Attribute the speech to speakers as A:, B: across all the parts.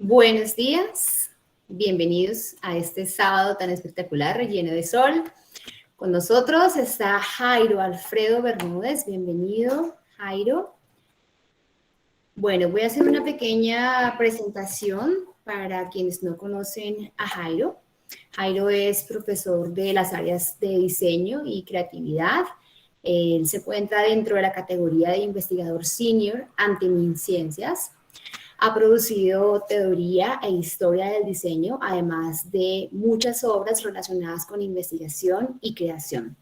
A: Buenos días, bienvenidos a este sábado tan espectacular, lleno de sol. Con nosotros está Jairo Alfredo Bermúdez, bienvenido Jairo. Bueno, voy a hacer una pequeña presentación para quienes no conocen a Jairo. Jairo es profesor de las áreas de diseño y creatividad. Él se encuentra dentro de la categoría de investigador senior ante MinCiencias. Ha producido teoría e historia del diseño, además de muchas obras relacionadas con investigación y creación.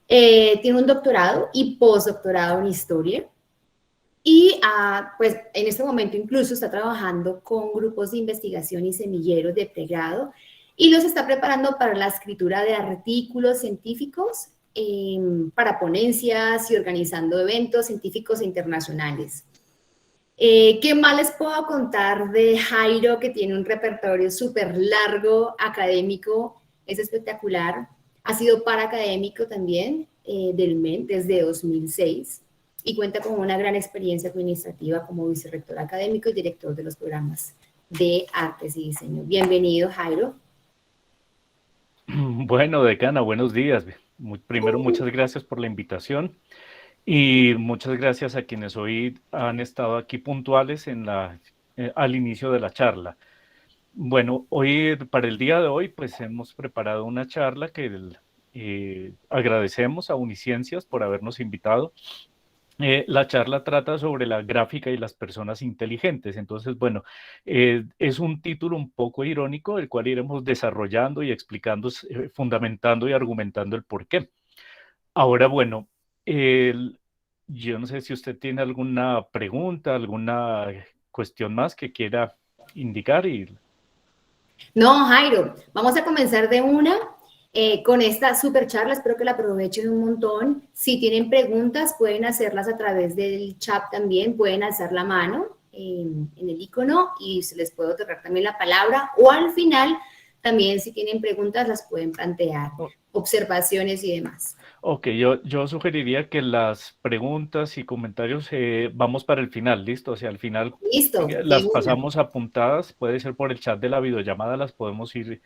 A: Tiene un doctorado y postdoctorado en historia. Y pues en este momento incluso está trabajando con grupos de investigación y semilleros de pregrado y los está preparando para la escritura de artículos científicos para ponencias y organizando eventos científicos e internacionales. ¿Qué más les puedo contar de Jairo, que tiene un repertorio súper largo, académico, es espectacular? Ha sido paraacadémico también del MEN desde 2006 y cuenta con una gran experiencia administrativa como vicerrector académico y director de los programas de artes y diseño. Bienvenido, Jairo.
B: Bueno, decana, buenos días. Primero, muchas gracias por la invitación y muchas gracias a quienes hoy han estado aquí puntuales al inicio de la charla. Bueno, hoy, para el día de hoy, pues hemos preparado una charla que agradecemos a Uniciencias por habernos invitado. La charla trata sobre la gráfica y las personas inteligentes. Entonces, bueno, es un título un poco irónico, el cual iremos desarrollando y explicando, fundamentando y argumentando el por qué. Ahora, bueno, yo no sé si usted tiene alguna pregunta, alguna cuestión más que quiera indicar.
A: No, Jairo, vamos a comenzar de una con esta super charla. Espero que la aprovechen un montón. Si tienen preguntas, pueden hacerlas a través del chat también. Pueden alzar la mano en el icono y se les puede otorgar también la palabra. O al final, también si tienen preguntas, las pueden plantear, observaciones y demás.
B: Ok, yo sugeriría que las preguntas y comentarios vamos para el final, ¿listo? O sea, al final
A: Listo, de
B: las
A: una.
B: pasamos apuntadas, puede ser por el chat de la videollamada, las podemos ir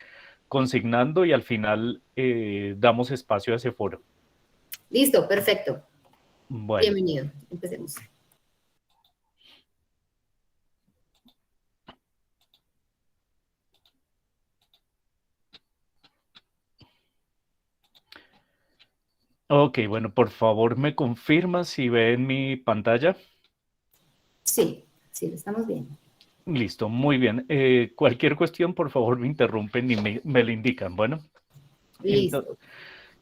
B: consignando y al final damos espacio a ese foro.
A: Listo, perfecto.
B: Bueno.
A: Bienvenido. Empecemos.
B: Ok, bueno, por favor me confirma si ven mi pantalla.
A: Sí, sí, lo estamos viendo.
B: Listo, muy bien. Cualquier cuestión, por favor, me interrumpen y me lo indican. Bueno,
A: Listo.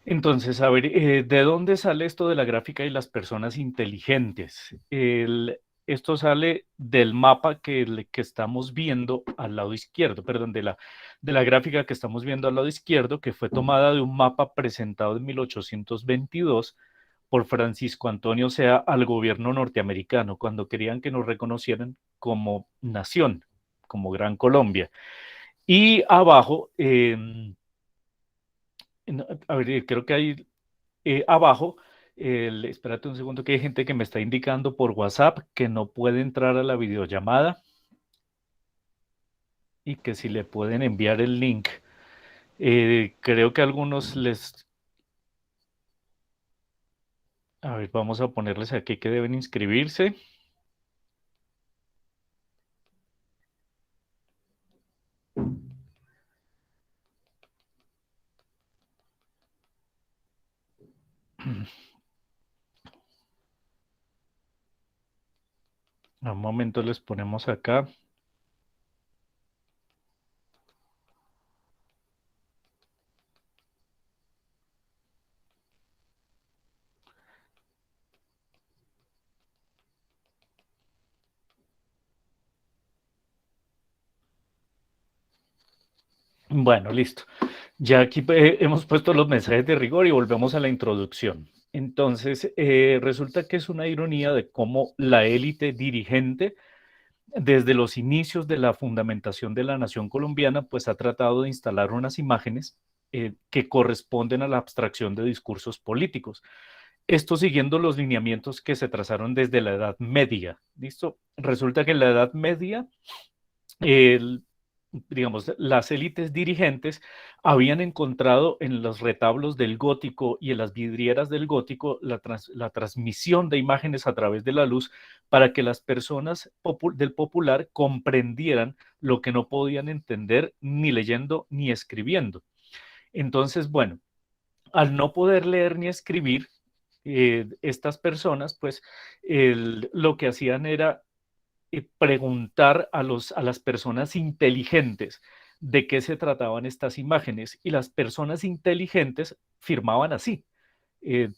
B: entonces, a ver, ¿de dónde sale esto de la gráfica y las personas inteligentes? Esto sale del mapa que estamos viendo al lado izquierdo, perdón, de la gráfica que estamos viendo al lado izquierdo, que fue tomada de un mapa presentado en 1822 por Francisco Antonio Sea al gobierno norteamericano, cuando querían que nos reconocieran como nación, como Gran Colombia. Y abajo, a ver, creo que hay abajo, espérate un segundo, que hay gente que me está indicando por WhatsApp que no puede entrar a la videollamada y que si le pueden enviar el link. Creo que a algunos les... A ver, vamos a ponerles aquí que deben inscribirse. Un momento les ponemos acá. Bueno, listo. Ya aquí hemos puesto los mensajes de rigor y volvemos a la introducción. Entonces, resulta que es una ironía de cómo la élite dirigente, desde los inicios de la fundamentación de la nación colombiana, pues ha tratado de instalar unas imágenes que corresponden a la abstracción de discursos políticos. Esto siguiendo los lineamientos que se trazaron desde la Edad Media. ¿Listo? Resulta que en la Edad Media el, digamos, las élites dirigentes habían encontrado en los retablos del gótico y en las vidrieras del gótico la transmisión de imágenes a través de la luz para que las personas del popular comprendieran lo que no podían entender ni leyendo ni escribiendo. Entonces, bueno, al no poder leer ni escribir, estas personas, pues, lo que hacían era preguntar a las personas inteligentes de qué se trataban estas imágenes y las personas inteligentes firmaban así.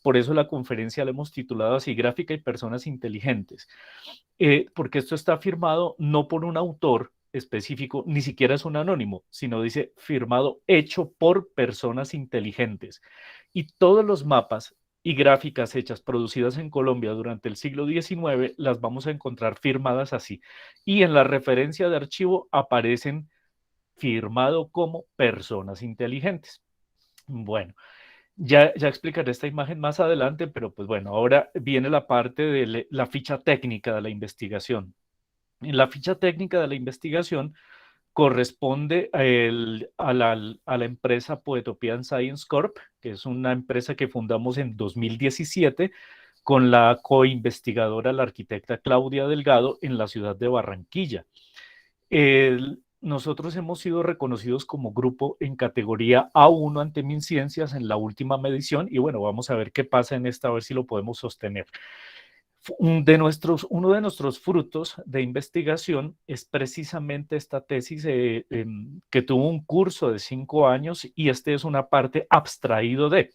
B: Por eso la conferencia la hemos titulado así, Gráfica y Personas Inteligentes, porque esto está firmado no por un autor específico, ni siquiera es un anónimo, sino dice firmado, hecho por personas inteligentes. Y todos los mapas y gráficas hechas, producidas en Colombia durante el siglo XIX, las vamos a encontrar firmadas así. Y en la referencia de archivo aparecen firmado como personas inteligentes. Bueno, ya explicaré esta imagen más adelante, pero pues bueno, ahora viene la parte de la ficha técnica de la investigación. En la ficha técnica de la investigación corresponde a la empresa Poetopean Science Corp, que es una empresa que fundamos en 2017 con la coinvestigadora, la arquitecta Claudia Delgado, en la ciudad de Barranquilla. Nosotros hemos sido reconocidos como grupo en categoría A1 ante MinCiencias en la última medición y bueno, vamos a ver qué pasa en esta, a ver si lo podemos sostener. Uno de nuestros frutos de investigación es precisamente esta tesis que tuvo un curso de 5 años y este es una parte abstraído de.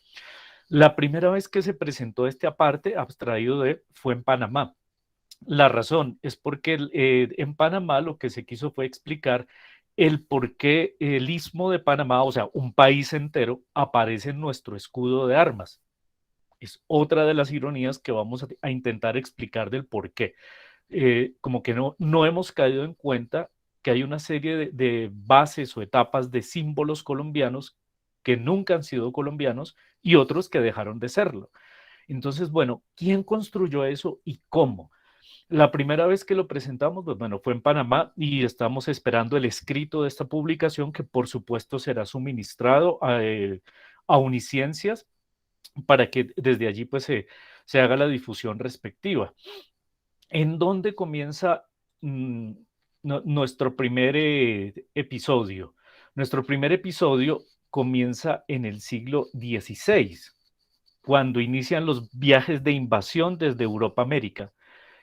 B: La primera vez que se presentó este aparte abstraído de fue en Panamá. La razón es porque en Panamá lo que se quiso fue explicar el por qué el istmo de Panamá, o sea, un país entero, aparece en nuestro escudo de armas. Es otra de las ironías que vamos a intentar explicar del por qué. Como que no hemos caído en cuenta que hay una serie de bases o etapas de símbolos colombianos que nunca han sido colombianos y otros que dejaron de serlo. Entonces, bueno, ¿quién construyó eso y cómo? La primera vez que lo presentamos, pues bueno, fue en Panamá y estamos esperando el escrito de esta publicación que por supuesto será suministrado a Uniciencias para que desde allí pues se haga la difusión respectiva. ¿En dónde comienza nuestro primer episodio? Nuestro primer episodio comienza en el siglo XVI, cuando inician los viajes de invasión desde Europa a América.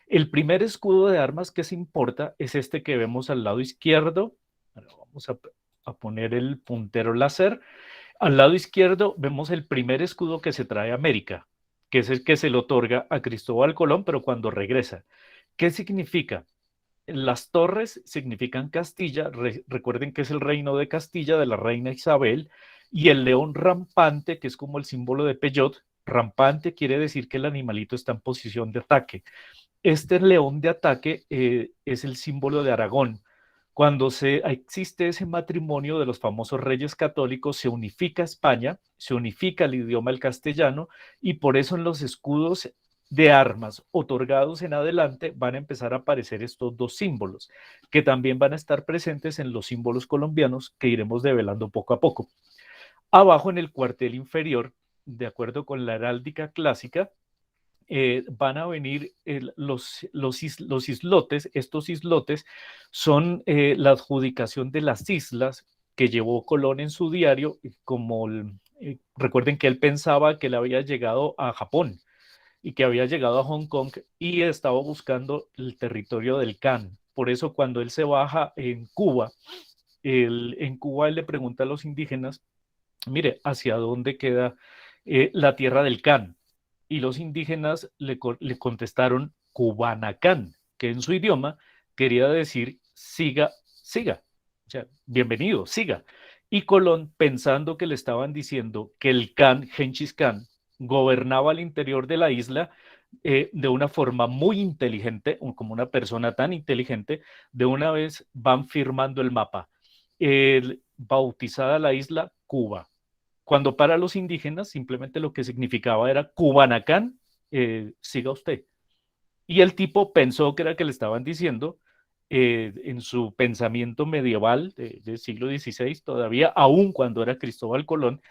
B: El primer escudo de armas que se importa es este que vemos al lado izquierdo. Bueno, vamos a poner el puntero láser. Al lado izquierdo vemos el primer escudo que se trae a América, que es el que se le otorga a Cristóbal Colón, pero cuando regresa. ¿Qué significa? Las torres significan Castilla, recuerden que es el reino de Castilla, de la reina Isabel, y el león rampante, que es como el símbolo de Peyot, rampante quiere decir que el animalito está en posición de ataque. Este león de ataque es el símbolo de Aragón. Cuando existe ese matrimonio de los famosos reyes católicos, se unifica España, se unifica el idioma el castellano y por eso en los escudos de armas otorgados en adelante van a empezar a aparecer estos dos símbolos, que también van a estar presentes en los símbolos colombianos que iremos develando poco a poco. Abajo en el cuartel inferior, de acuerdo con la heráldica clásica, van a venir los islotes. Estos islotes son la adjudicación de las islas que llevó Colón en su diario, como Recuerden que él pensaba que él había llegado a Japón y que había llegado a Hong Kong y estaba buscando el territorio del Kan. Por eso cuando él se baja en Cuba, en Cuba él le pregunta a los indígenas, mire, ¿hacia dónde queda la tierra del Kan? Y los indígenas le contestaron Cubanacán, que en su idioma quería decir siga, siga. O sea, bienvenido, siga. Y Colón, pensando que le estaban diciendo que el Kan, Genghis Khan, gobernaba al interior de la isla de una forma muy inteligente, como una persona tan inteligente, de una vez van firmando el mapa. Bautizada la isla Cuba. Cuando para los indígenas, simplemente lo que significaba era Cubanacán, siga usted. Y el tipo pensó que era que le estaban diciendo, en su pensamiento medieval del siglo XVI, todavía, aún cuando era Cristóbal Colón,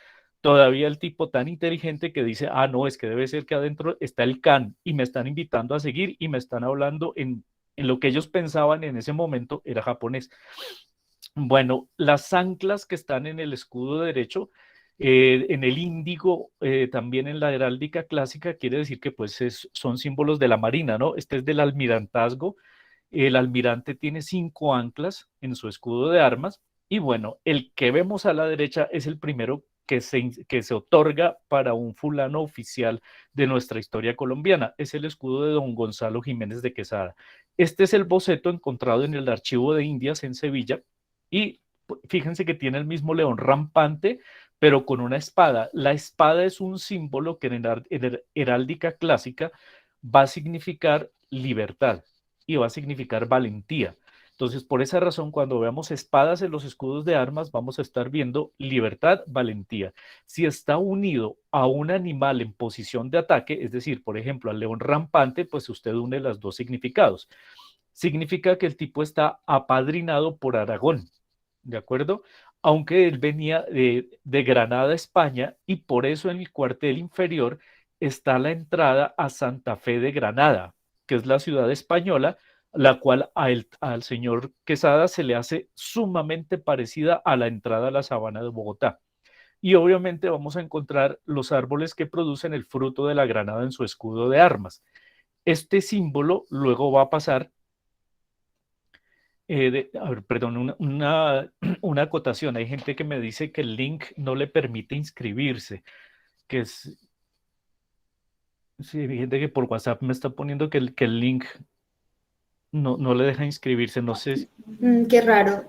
B: todavía el tipo tan inteligente que dice, ah, no, es que debe ser que adentro está el Can y me están invitando a seguir y me están hablando en lo que ellos pensaban en ese momento era japonés. Bueno, las anclas que están en el escudo derecho, en el índigo, también en la heráldica clásica, quiere decir que pues son símbolos de la marina, ¿no? Este es del almirantazgo. El almirante tiene 5 anclas en su escudo de armas y bueno, el que vemos a la derecha es el primero que se otorga para un fulano oficial de nuestra historia colombiana. Es el escudo de don Gonzalo Jiménez de Quesada. Este es el boceto encontrado en el Archivo de Indias en Sevilla y fíjense que tiene el mismo león rampante, pero con una espada. La espada es un símbolo que en heráldica clásica va a significar libertad y va a significar valentía. Entonces, por esa razón, cuando veamos espadas en los escudos de armas, vamos a estar viendo libertad, valentía. Si está unido a un animal en posición de ataque, es decir, por ejemplo, al león rampante, pues usted une los dos significados. Significa que el tipo está apadrinado por Aragón, ¿de acuerdo? Aunque él venía de Granada, España, y por eso en el cuartel inferior está la entrada a Santa Fe de Granada, que es la ciudad española, la cual al señor Quesada se le hace sumamente parecida a la entrada a la sabana de Bogotá. Y obviamente vamos a encontrar los árboles que producen el fruto de la granada en su escudo de armas. Este símbolo luego va a pasar a ver, perdón, una acotación. Hay gente que me dice que el link no le permite inscribirse, que es, sí, hay gente que por WhatsApp me está poniendo que el link no le deja inscribirse, no sé.
A: Qué raro,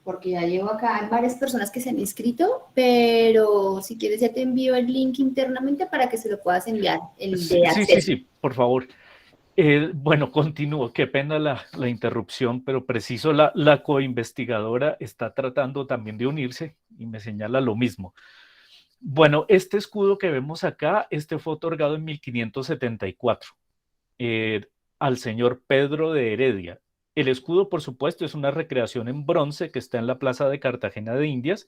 A: porque ya llevo acá, hay varias personas que se han inscrito, pero si quieres ya te envío el link internamente para que se lo puedas enviar, el de acceso.
B: Sí, por favor. Bueno, continúo, qué pena la interrupción, pero preciso, la coinvestigadora está tratando también de unirse y me señala lo mismo. Bueno, este escudo que vemos acá, este fue otorgado en 1574 al señor Pedro de Heredia. El escudo, por supuesto, es una recreación en bronce que está en la plaza de Cartagena de Indias.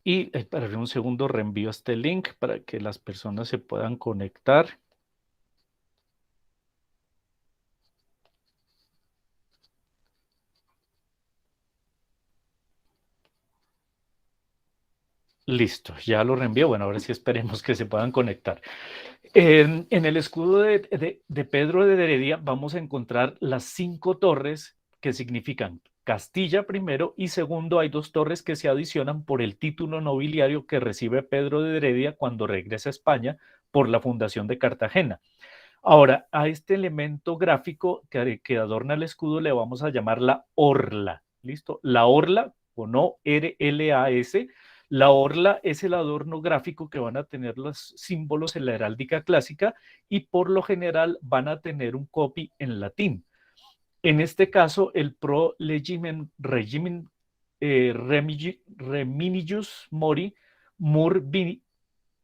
B: Y para un segundo reenvío este link para que las personas se puedan conectar. Listo, ya lo reenvío. Bueno, ahora sí esperemos que se puedan conectar. En el escudo de Pedro de Heredia vamos a encontrar las 5 torres que significan Castilla primero y segundo hay 2 torres que se adicionan por el título nobiliario que recibe Pedro de Heredia cuando regresa a España por la fundación de Cartagena. Ahora, a este elemento gráfico que adorna el escudo le vamos a llamar la orla. ¿Listo? La orla, con O-R-L-A-S. La orla es el adorno gráfico que van a tener los símbolos en la heráldica clásica y por lo general van a tener un copy en latín. En este caso, el pro legimen reminius mori mur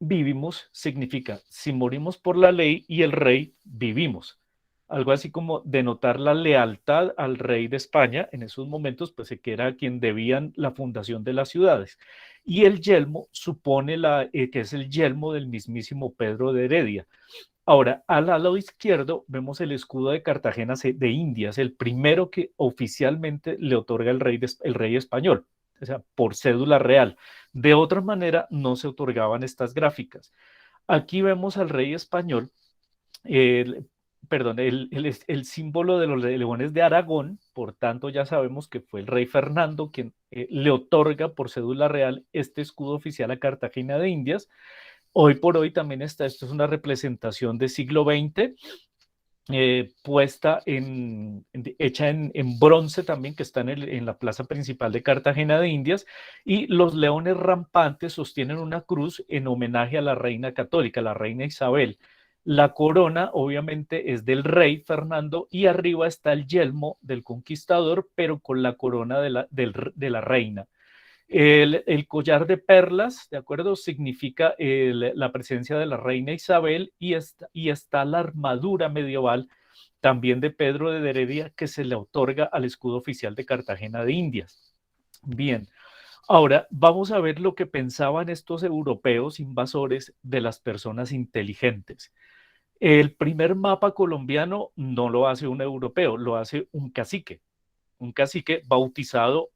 B: vivimos significa si morimos por la ley y el rey vivimos. Algo así como denotar la lealtad al rey de España en esos momentos, pues que era a quien debían la fundación de las ciudades. Y el yelmo supone que es el yelmo del mismísimo Pedro de Heredia. Ahora, al lado izquierdo vemos el escudo de Cartagena de Indias, el primero que oficialmente le otorga el rey español, o sea, por cédula real. De otra manera, no se otorgaban estas gráficas. Aquí vemos al rey español, el, perdón, el símbolo de los leones de Aragón, por tanto ya sabemos que fue el rey Fernando quien le otorga por cédula real este escudo oficial a Cartagena de Indias. Hoy por hoy también está, esto es una representación del siglo XX, puesta hecha en bronce también, que está en la plaza principal de Cartagena de Indias, y los leones rampantes sostienen una cruz en homenaje a la reina católica, la reina Isabel. La corona obviamente es del rey Fernando y arriba está el yelmo del conquistador, pero con la corona de la reina. El collar de perlas, ¿de acuerdo? Significa la presencia de la reina Isabel y está la armadura medieval también de Pedro de Heredia que se le otorga al escudo oficial de Cartagena de Indias. Bien, ahora vamos a ver lo que pensaban estos europeos invasores de las personas inteligentes. El primer mapa colombiano no lo hace un europeo, lo hace un cacique bautizado,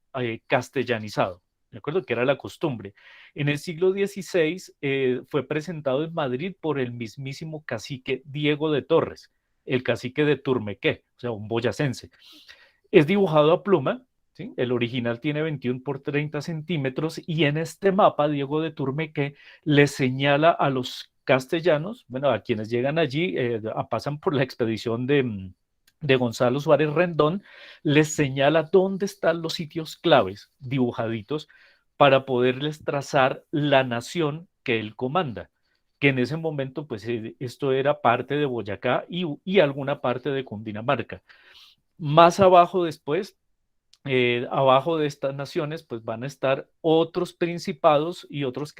B: castellanizado, ¿de acuerdo? Que era la costumbre. En el siglo XVI fue presentado en Madrid por el mismísimo cacique Diego de Torres, el cacique de Turmequé, o sea, un boyacense. Es dibujado a pluma, ¿sí? El original tiene 21 por 30 centímetros y en este mapa Diego de Turmequé le señala a los castellanos, bueno, a quienes llegan allí, pasan por la expedición de Gonzalo Suárez Rendón, les señala dónde están los sitios claves dibujaditos para poderles trazar la nación que él comanda, que en ese momento, pues esto era parte de Boyacá y alguna parte de Cundinamarca. Más abajo después, abajo de estas naciones, pues van a estar otros principados y otros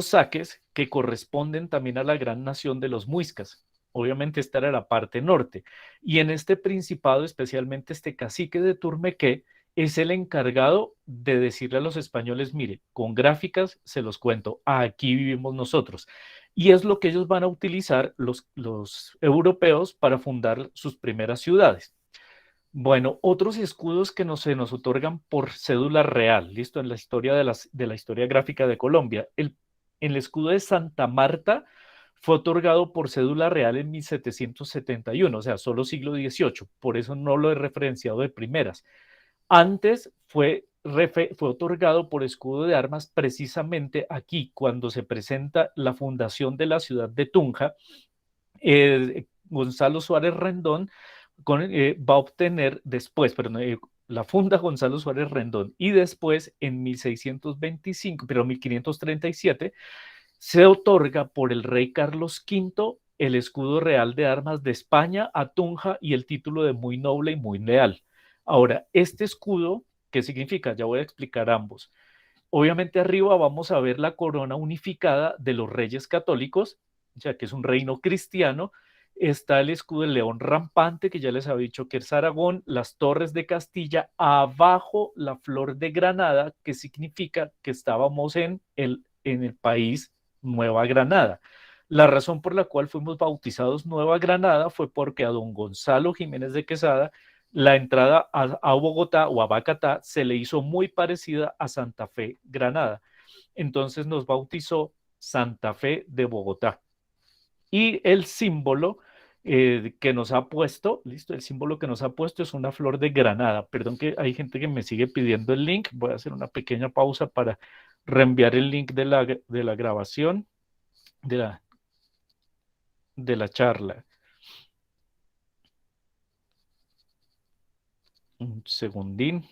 B: saques que corresponden también a la gran nación de los muiscas. Obviamente esta era la parte norte. Y en este principado, especialmente este cacique de Turmequé, es el encargado de decirle a los españoles, mire, con gráficas se los cuento, aquí vivimos nosotros. Y es lo que ellos van a utilizar los europeos para fundar sus primeras ciudades. Bueno, otros escudos que se nos otorgan por cédula real, listo, en la historia de la historia gráfica de Colombia. El escudo de Santa Marta fue otorgado por cédula real en 1771, o sea, solo siglo XVIII, por eso no lo he referenciado de primeras. Antes fue otorgado por escudo de armas precisamente aquí, cuando se presenta la fundación de la ciudad de Tunja. Gonzalo Suárez Rendón va a obtener después, pero la funda Gonzalo Suárez Rendón y después en 1625, pero 1537, se otorga por el rey Carlos V el escudo real de armas de España a Tunja y el título de muy noble y muy leal. Ahora, este escudo, ¿qué significa? Ya voy a explicar ambos. Obviamente arriba vamos a ver la corona unificada de los reyes católicos, ya que es un reino cristiano. Está el escudo del león rampante, que ya les había dicho que es Aragón, las torres de Castilla, abajo la flor de Granada, que significa que estábamos en el país Nueva Granada. La razón por la cual fuimos bautizados Nueva Granada fue porque a don Gonzalo Jiménez de Quesada la entrada a Bogotá o a Bacatá se le hizo muy parecida a Santa Fe, Granada. Entonces nos bautizó Santa Fe de Bogotá. Y el símbolo que nos ha puesto, listo, el símbolo que nos ha puesto es una flor de Granada. Perdón que hay gente que me sigue pidiendo el link. Voy a hacer una pequeña pausa para reenviar el link de la grabación de la charla. Un segundín.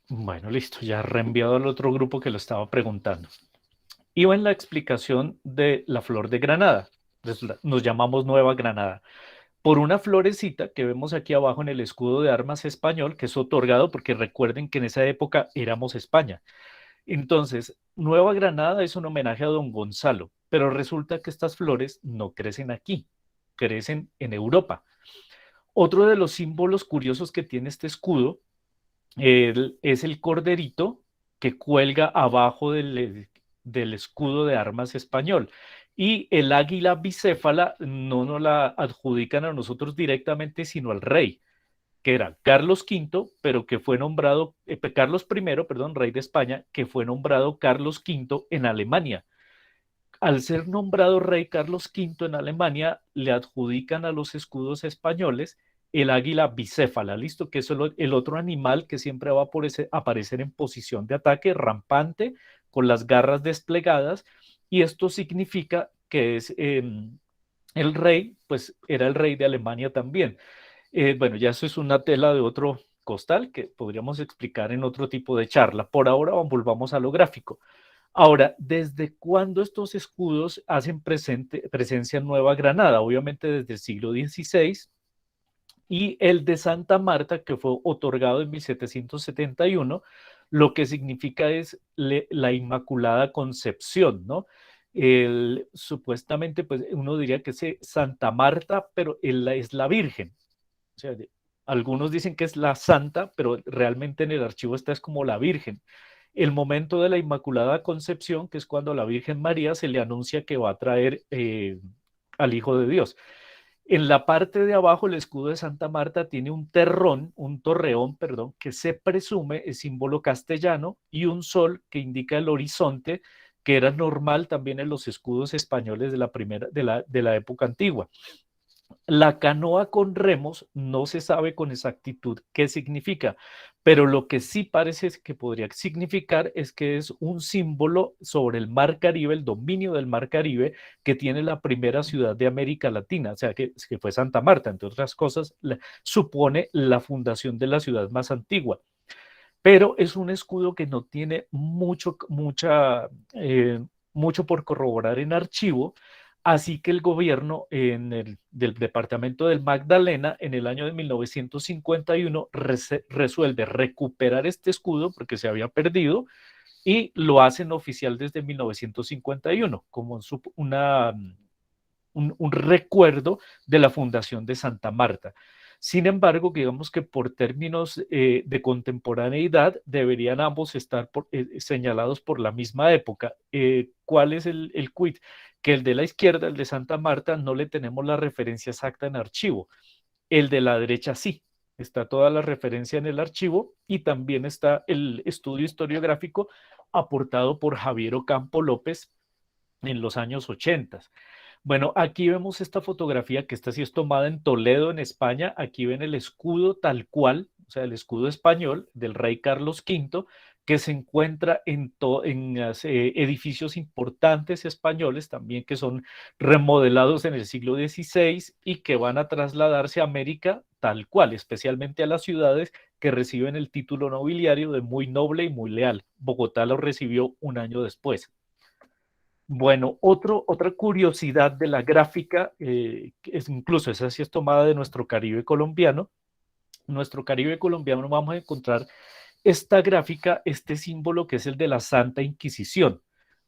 B: Bueno, listo, ya reenviado al otro grupo que lo estaba preguntando. Iba en la explicación de la flor de Granada. Nos llamamos Nueva Granada por una florecita que vemos aquí abajo en el escudo de armas español, que es otorgado porque recuerden que en esa época éramos España. Entonces, Nueva Granada es un homenaje a don Gonzalo, pero resulta que estas flores no crecen aquí, crecen en Europa. Otro de los símbolos curiosos que tiene este escudo es el corderito que cuelga abajo del escudo de armas español. Y el águila bicéfala no nos la adjudican a nosotros directamente, sino al rey, que era Carlos V, pero que fue nombrado, Carlos I, perdón, rey de España, que fue nombrado Carlos V en Alemania. Al ser nombrado rey Carlos V en Alemania, le adjudican a los escudos españoles el águila bicéfala, listo, que es el otro animal que siempre va a aparecer en posición de ataque, rampante, con las garras desplegadas, y esto significa que es el rey, pues era el rey de Alemania también. Bueno, ya eso es una tela de otro costal que podríamos explicar en otro tipo de charla. Por ahora volvamos a lo gráfico. Ahora, ¿desde cuándo estos escudos hacen presencia en Nueva Granada? Obviamente desde el siglo XVI, y el de Santa Marta, que fue otorgado en 1771, lo que significa es la Inmaculada Concepción, ¿no? Supuestamente, pues uno diría que es Santa Marta, pero es la Virgen. O sea, algunos dicen que es la Santa, pero realmente en el archivo está es como la Virgen. El momento de la Inmaculada Concepción, que es cuando a la Virgen María se le anuncia que va a traer al Hijo de Dios. En la parte de abajo, el escudo de Santa Marta tiene un torreón, perdón, que se presume es símbolo castellano, y un sol que indica el horizonte, que era normal también en los escudos españoles de la época antigua. La canoa con remos no se sabe con exactitud qué significa, pero lo que sí parece que podría significar es que es un símbolo sobre el Mar Caribe, el dominio del Mar Caribe que tiene la primera ciudad de América Latina, o sea, que fue Santa Marta, entre otras cosas, supone la fundación de la ciudad más antigua. Pero es un escudo que no tiene mucho por corroborar en archivo. Así que el gobierno del departamento del Magdalena en el año de 1951 resuelve recuperar este escudo porque se había perdido, y lo hacen oficial desde 1951 como un recuerdo de la fundación de Santa Marta. Sin embargo, digamos que por términos de contemporaneidad deberían ambos estar señalados por la misma época. ¿Cuál es el quid? Que el de la izquierda, el de Santa Marta, no le tenemos la referencia exacta en archivo. El de la derecha sí. Está toda la referencia en el archivo, y también está el estudio historiográfico aportado por Javier Ocampo López en los años 80. Bueno, aquí vemos esta fotografía, que esta sí es tomada en Toledo, en España. Aquí ven el escudo tal cual, o sea, el escudo español del rey Carlos V, que se encuentra en edificios importantes españoles también, que son remodelados en el siglo XVI y que van a trasladarse a América tal cual, especialmente a las ciudades que reciben el título nobiliario de muy noble y muy leal. Bogotá lo recibió un año después. Bueno, otra curiosidad de la gráfica, es incluso esa sí es tomada de nuestro Caribe colombiano. Nuestro Caribe colombiano vamos a encontrar esta gráfica, este símbolo que es el de la Santa Inquisición.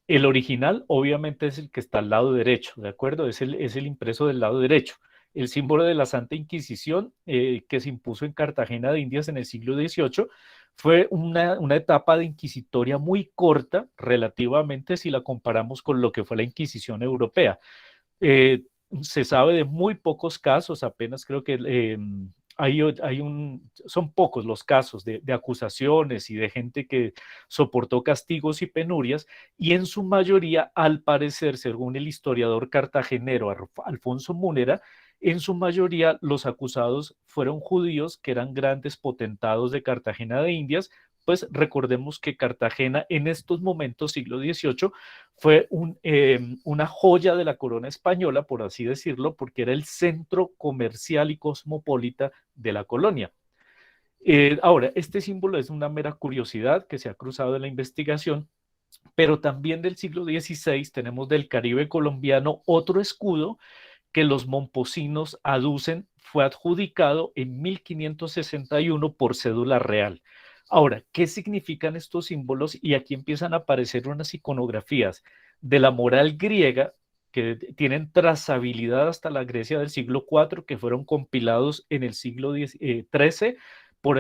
B: El original obviamente es el que está al lado derecho, ¿de acuerdo? Es el impreso del lado derecho. El símbolo de la Santa Inquisición, que se impuso en Cartagena de Indias en el siglo XVIII, fue una etapa de inquisitoria muy corta relativamente si la comparamos con lo que fue la Inquisición europea. Eh, Se sabe de muy pocos casos, apenas creo que son pocos los casos de acusaciones y de gente que soportó castigos y penurias, y en su mayoría, al parecer, según el historiador cartagenero Alfonso Múnera, en su mayoría los acusados fueron judíos que eran grandes potentados de Cartagena de Indias. Pues recordemos que Cartagena en estos momentos, siglo XVIII, fue una joya de la corona española, por así decirlo, porque era el centro comercial y cosmopolita de la colonia. Ahora, este símbolo es una mera curiosidad que se ha cruzado en la investigación, pero también del siglo XVI tenemos del Caribe colombiano otro escudo que los momposinos aducen fue adjudicado en 1561 por cédula real. Ahora, ¿qué significan estos símbolos? Y aquí empiezan a aparecer unas iconografías de la moral griega, que tienen trazabilidad hasta la Grecia del siglo IV, que fueron compilados en el siglo XIII por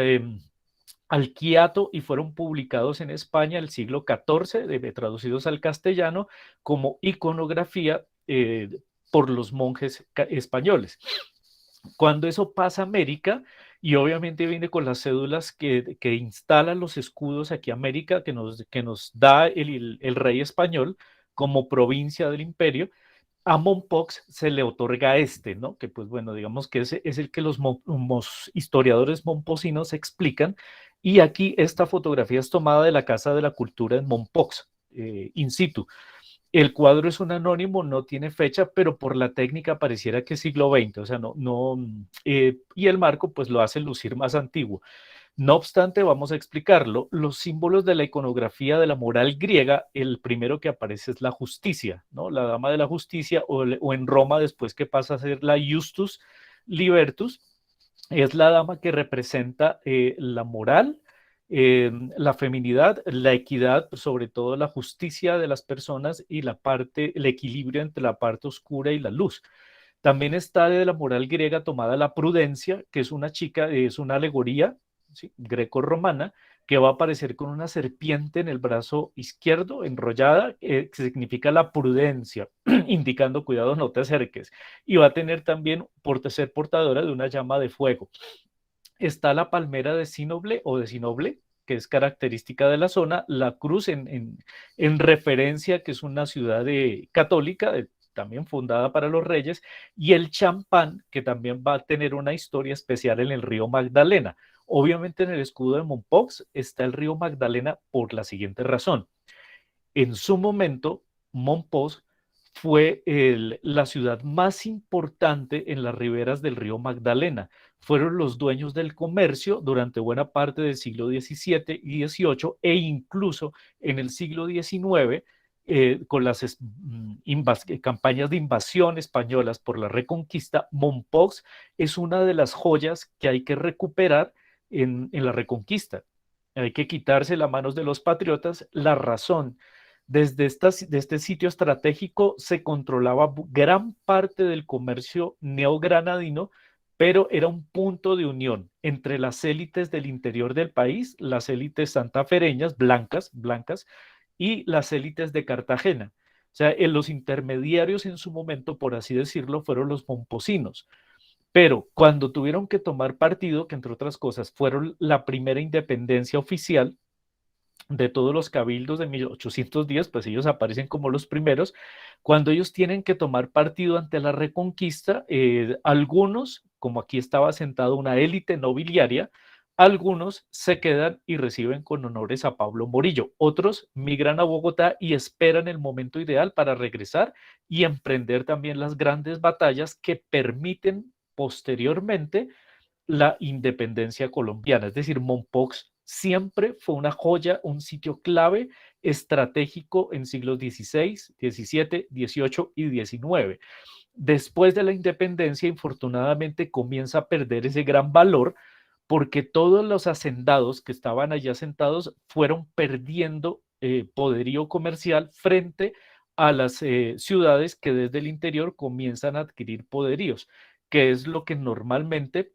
B: Alquiato y fueron publicados en España el siglo XIV, traducidos al castellano como iconografía por los monjes españoles. Cuando eso pasa a América, y obviamente viene con las cédulas que instalan los escudos aquí a América, que nos da el rey español como provincia del imperio, a Mompox se le otorga este, ¿no? Que pues bueno, digamos que ese es el que los historiadores momposinos explican, y aquí esta fotografía es tomada de la Casa de la Cultura en Mompox, in situ. El cuadro es un anónimo, no tiene fecha, pero por la técnica pareciera que es siglo XX, o sea, y el marco pues lo hace lucir más antiguo. No obstante, vamos a explicarlo. Los símbolos de la iconografía de la moral griega, el primero que aparece es la justicia, ¿no? La dama de la justicia, o en Roma, después que pasa a ser la Justus Libertus, es la dama que representa la moral, la feminidad, la equidad, sobre todo la justicia de las personas y el equilibrio entre la parte oscura y la luz. También está de la moral griega tomada la prudencia, que es una chica, es una alegoría, ¿sí?, greco-romana, que va a aparecer con una serpiente en el brazo izquierdo enrollada, que significa la prudencia, indicando cuidado, no te acerques. Y va a tener también ser portadora de una llama de fuego. Está la palmera de Sinoble o de Sinoble, que es característica de la zona, la cruz en referencia que es una ciudad católica, también fundada para los reyes, y el champán, que también va a tener una historia especial en el río Magdalena. Obviamente en el escudo de Mompox está el río Magdalena por la siguiente razón. En su momento, Mompox fue la ciudad más importante en las riberas del río Magdalena. Fueron los dueños del comercio durante buena parte del siglo XVII y XVIII, e incluso en el siglo XIX, con las campañas de invasión españolas por la Reconquista. Mompox es una de las joyas que hay que recuperar en la Reconquista. Hay que quitarse las manos de los patriotas. La razón: desde este sitio estratégico se controlaba gran parte del comercio neogranadino, pero era un punto de unión entre las élites del interior del país, las élites santafereñas, blancas, y las élites de Cartagena. O sea, los intermediarios en su momento, por así decirlo, fueron los momposinos. Pero cuando tuvieron que tomar partido, que entre otras cosas fueron la primera independencia oficial de todos los cabildos de 1810, pues ellos aparecen como los primeros. Cuando ellos tienen que tomar partido ante la Reconquista, algunos, como aquí estaba sentado una élite nobiliaria, algunos se quedan y reciben con honores a Pablo Morillo. Otros migran a Bogotá y esperan el momento ideal para regresar y emprender también las grandes batallas que permiten posteriormente la independencia colombiana. Es decir, Mompox siempre fue una joya, un sitio clave estratégico en siglos XVI, XVII, XVIII y XIX. Después de la independencia, infortunadamente, comienza a perder ese gran valor, porque todos los hacendados que estaban allá sentados fueron perdiendo poderío comercial frente a las ciudades que desde el interior comienzan a adquirir poderíos, que es lo que normalmente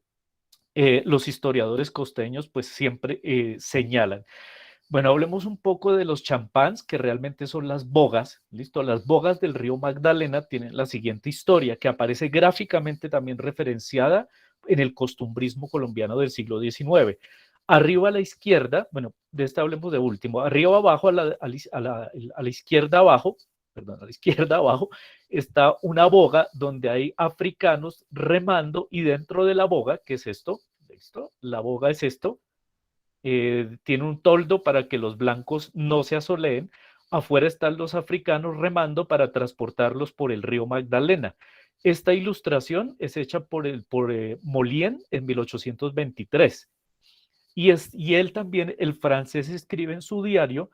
B: los historiadores costeños pues siempre señalan. Bueno, hablemos un poco de los champáns, que realmente son las bogas. ¿Listo? Las bogas del río Magdalena tienen la siguiente historia, que aparece gráficamente también referenciada en el costumbrismo colombiano del siglo XIX. Arriba a la izquierda, bueno, de esta hablemos de último, arriba abajo, a la izquierda abajo, perdón, a la izquierda abajo, está una boga donde hay africanos remando, y dentro de la boga, ¿qué es esto? ¿Listo? La boga es esto. Tiene un toldo para que los blancos no se asoleen. Afuera están los africanos remando para transportarlos por el río Magdalena. Esta ilustración es hecha por Molien en 1823. Y él también, el francés, escribe en su diario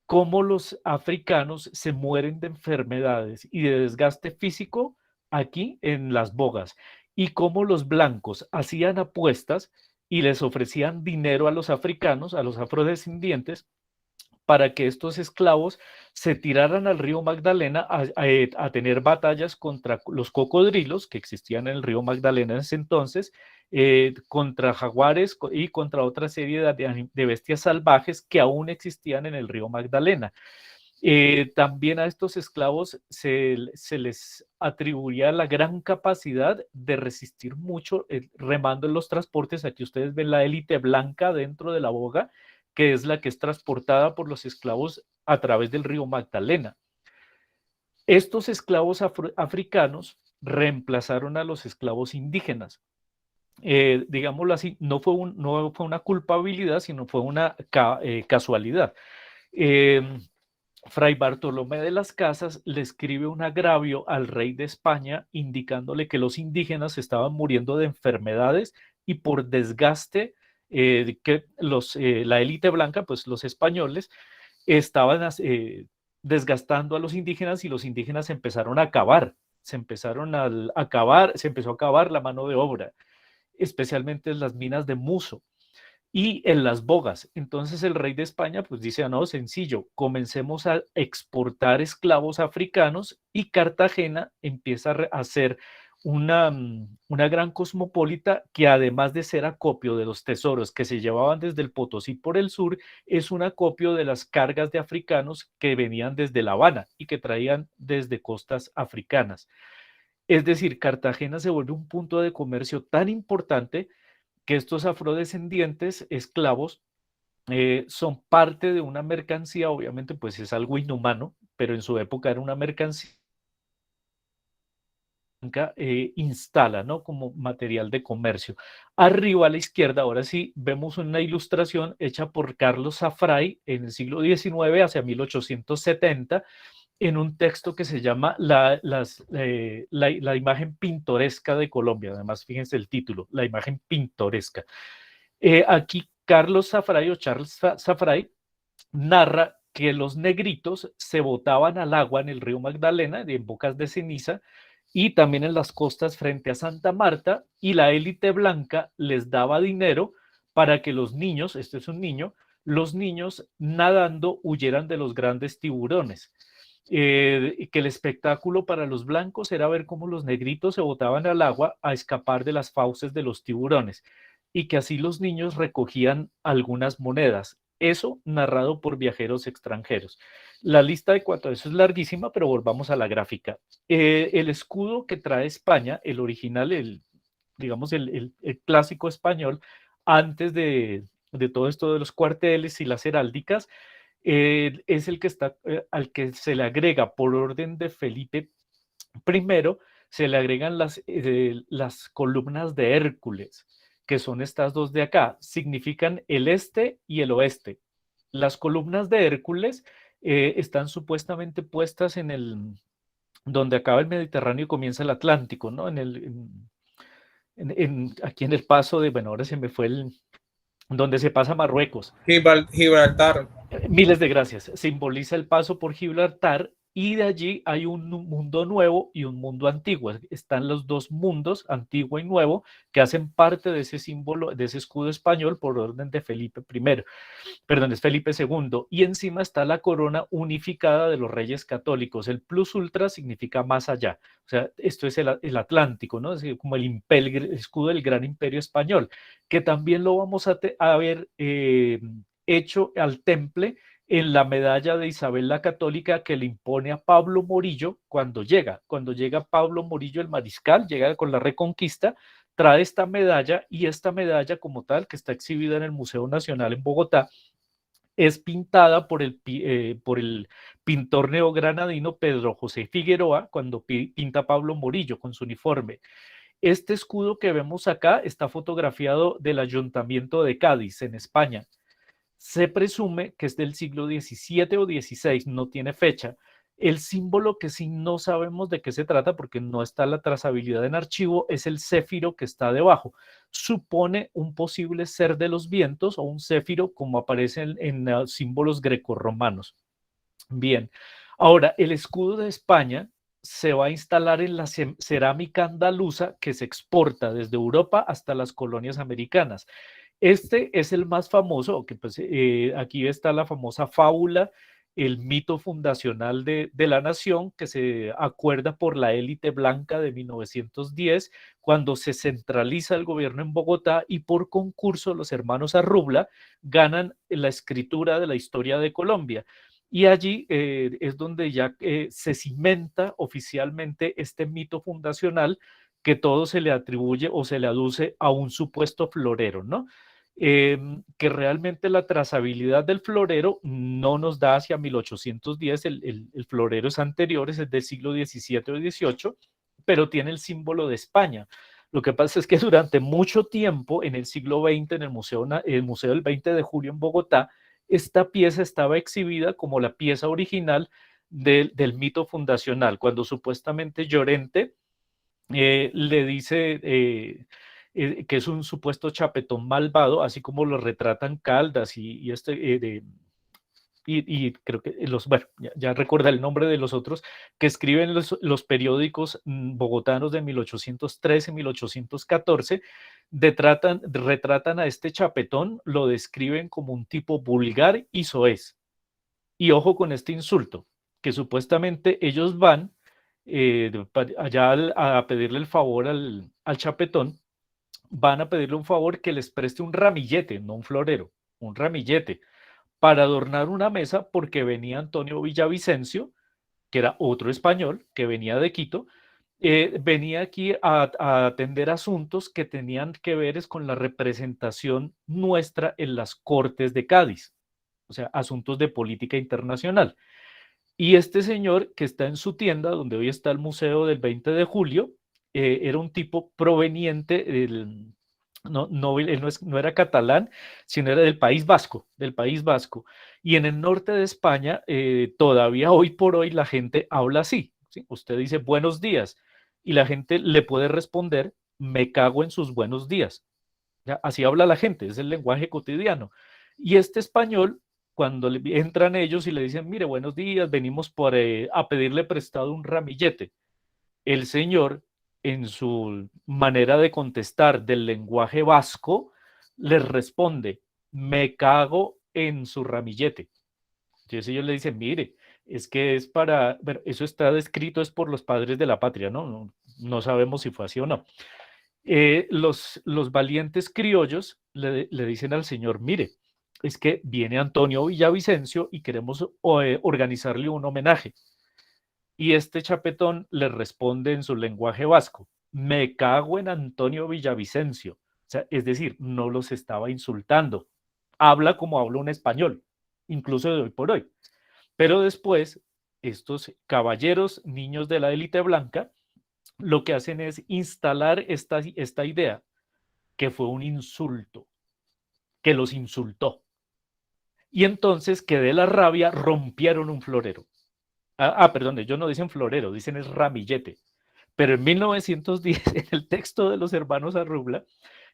B: cómo los africanos se mueren de enfermedades y de desgaste físico aquí en las bogas, y cómo los blancos hacían apuestas y les ofrecían dinero a los africanos, a los afrodescendientes, para que estos esclavos se tiraran al río Magdalena a tener batallas contra los cocodrilos que existían en el río Magdalena en ese entonces, contra jaguares y contra otra serie de bestias salvajes que aún existían en el río Magdalena. También a estos esclavos se les atribuía la gran capacidad de resistir mucho remando en los transportes. Aquí ustedes ven la élite blanca dentro de la boga, que es la que es transportada por los esclavos a través del río Magdalena. Estos esclavos africanos reemplazaron a los esclavos indígenas. Digámoslo así, no fue una culpabilidad, sino fue una casualidad. Fray Bartolomé de las Casas le escribe un agravio al rey de España indicándole que los indígenas estaban muriendo de enfermedades y por desgaste que la élite blanca, pues los españoles, estaban desgastando a los indígenas y los indígenas empezaron a acabar, se empezó a acabar la mano de obra, especialmente en las minas de Muso y en las bogas. Entonces el rey de España pues dice, no, sencillo, comencemos a exportar esclavos africanos y Cartagena empieza a ser una gran cosmopolita que además de ser acopio de los tesoros que se llevaban desde el Potosí por el sur, es un acopio de las cargas de africanos que venían desde La Habana y que traían desde costas africanas. Es decir, Cartagena se vuelve un punto de comercio tan importante que estos afrodescendientes esclavos son parte de una mercancía, obviamente pues es algo inhumano, pero en su época era una mercancía, instala, ¿no? Como material de comercio. Arriba a la izquierda, ahora sí, vemos una ilustración hecha por Carlos Safray en el siglo XIX, hacia 1870, en un texto que se llama la imagen pintoresca de Colombia. Además, fíjense el título, la imagen pintoresca. Aquí Carlos Safray o Charles Safray narra que los negritos se botaban al agua en el río Magdalena, en bocas de ceniza, y también en las costas frente a Santa Marta, y la élite blanca les daba dinero para que los niños, este es un niño, los niños nadando huyeran de los grandes tiburones. Que el espectáculo para los blancos era ver cómo los negritos se botaban al agua a escapar de las fauces de los tiburones y que así los niños recogían algunas monedas. Eso narrado por viajeros extranjeros. La lista de cuanto a eso es larguísima, pero volvamos a la gráfica. El escudo que trae España, el original, digamos el clásico español, antes de todo esto de los cuarteles y las heráldicas, es el que está, al que se le agrega por orden de Felipe I, se le agregan las columnas de Hércules, que son estas dos de acá, significan el este y el oeste. Las columnas de Hércules están supuestamente puestas donde acaba el Mediterráneo y comienza el Atlántico, ¿no? Aquí en el paso bueno, ahora se me fue donde se pasa Marruecos.
C: Gibraltar.
B: Miles de gracias. Simboliza el paso por Gibraltar y de allí hay un mundo nuevo y un mundo antiguo. Están los dos mundos, antiguo y nuevo, que hacen parte de ese símbolo, de ese escudo español por orden de Felipe I. Perdón, es Felipe II. Y encima está la corona unificada de los reyes católicos. El plus ultra significa más allá. O sea, esto es el Atlántico, ¿no? Es como el escudo del gran imperio español, que también lo vamos a ver hecho al temple en la medalla de Isabel la Católica que le impone a Pablo Morillo cuando llega. Cuando llega Pablo Morillo, el mariscal, llega con la Reconquista, trae esta medalla y esta medalla como tal, que está exhibida en el Museo Nacional en Bogotá, es pintada por el pintor neogranadino Pedro José Figueroa cuando pinta Pablo Morillo con su uniforme. Este escudo que vemos acá está fotografiado del Ayuntamiento de Cádiz, en España. Se presume que es del siglo XVII o XVI, no tiene fecha. El símbolo que sí no sabemos de qué se trata porque no está la trazabilidad en archivo es el céfiro que está debajo. Supone un posible ser de los vientos o un céfiro como aparece en símbolos grecorromanos. Bien, ahora el escudo de España se va a instalar en la cerámica andaluza que se exporta desde Europa hasta las colonias americanas. Este es el más famoso, que pues aquí está la famosa fábula, el mito fundacional de la nación, que se acuerda por la élite blanca de 1910, cuando se centraliza el gobierno en Bogotá y por concurso los hermanos Arrubla ganan la escritura de la historia de Colombia. Y allí es donde ya se cimenta oficialmente este mito fundacional que todo se le atribuye o se le aduce a un supuesto florero, ¿no? Que realmente la trazabilidad del florero no nos da hacia 1810, el florero es anterior, es del siglo XVII o XVIII, pero tiene el símbolo de España. Lo que pasa es que durante mucho tiempo, en el siglo XX, en el Museo del 20 de Julio en Bogotá, esta pieza estaba exhibida como la pieza original del mito fundacional, cuando supuestamente Llorente le dice que es un supuesto chapetón malvado, así como lo retratan Caldas y creo que bueno, ya recuerda el nombre de los otros, que escriben los periódicos bogotanos de 1813, 1814, retratan a este chapetón, lo describen como un tipo vulgar y soez. Y ojo con este insulto, que supuestamente ellos van allá a pedirle el favor al chapetón, van a pedirle un favor que les preste un ramillete, no un florero, un ramillete, para adornar una mesa porque venía Antonio Villavicencio, que era otro español que venía de Quito, venía aquí a atender asuntos que tenían que ver con la representación nuestra en las Cortes de Cádiz, o sea, asuntos de política internacional. Y este señor que está en su tienda, donde hoy está el Museo del 20 de Julio, era un tipo proveniente del, él no era catalán, sino era del País Vasco, del País Vasco. Y en el norte de España, todavía hoy por hoy la gente habla así, ¿sí? Usted dice buenos días y la gente le puede responder, me cago en sus buenos días. ¿Ya? Así habla la gente, es el lenguaje cotidiano. Y este español, cuando entran ellos y le dicen, mire, buenos días, venimos a pedirle prestado un ramillete, el señor, en su manera de contestar del lenguaje vasco, les responde, me cago en su ramillete. Entonces ellos le dicen, mire, es que es para, bueno, eso está descrito, es por los padres de la patria, ¿no? No sabemos si fue así o no. Los valientes criollos le dicen al señor, mire, es que viene Antonio Villavicencio y queremos organizarle un homenaje. Y este chapetón le responde en su lenguaje vasco, me cago en Antonio Villavicencio. O sea, es decir, no los estaba insultando. Habla como habla un español, incluso de hoy por hoy. Pero después, estos caballeros, niños de la élite blanca, lo que hacen es instalar esta idea, que fue un insulto, que los insultó. Y entonces, que de la rabia rompieron un florero. Perdón, ellos no dicen florero, dicen es ramillete. Pero en 1910, en el texto de los hermanos Arrubla,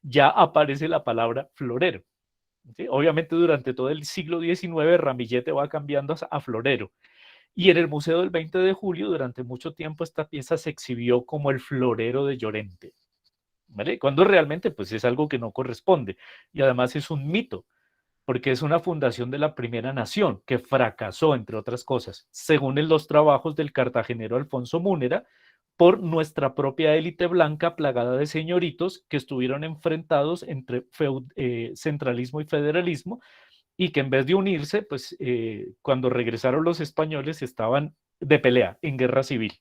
B: ya aparece la palabra florero. ¿Sí? Obviamente durante todo el siglo XIX, ramillete va cambiando a florero. Y en el Museo del 20 de Julio, durante mucho tiempo, esta pieza se exhibió como el florero de Llorente. ¿Vale? Cuando realmente pues es algo que no corresponde. Y además es un mito, porque es una fundación de la primera nación que fracasó, entre otras cosas, según en los trabajos del cartagenero Alfonso Múnera, por nuestra propia élite blanca plagada de señoritos que estuvieron enfrentados entre centralismo y federalismo y que en vez de unirse, pues cuando regresaron los españoles estaban de pelea, en guerra civil.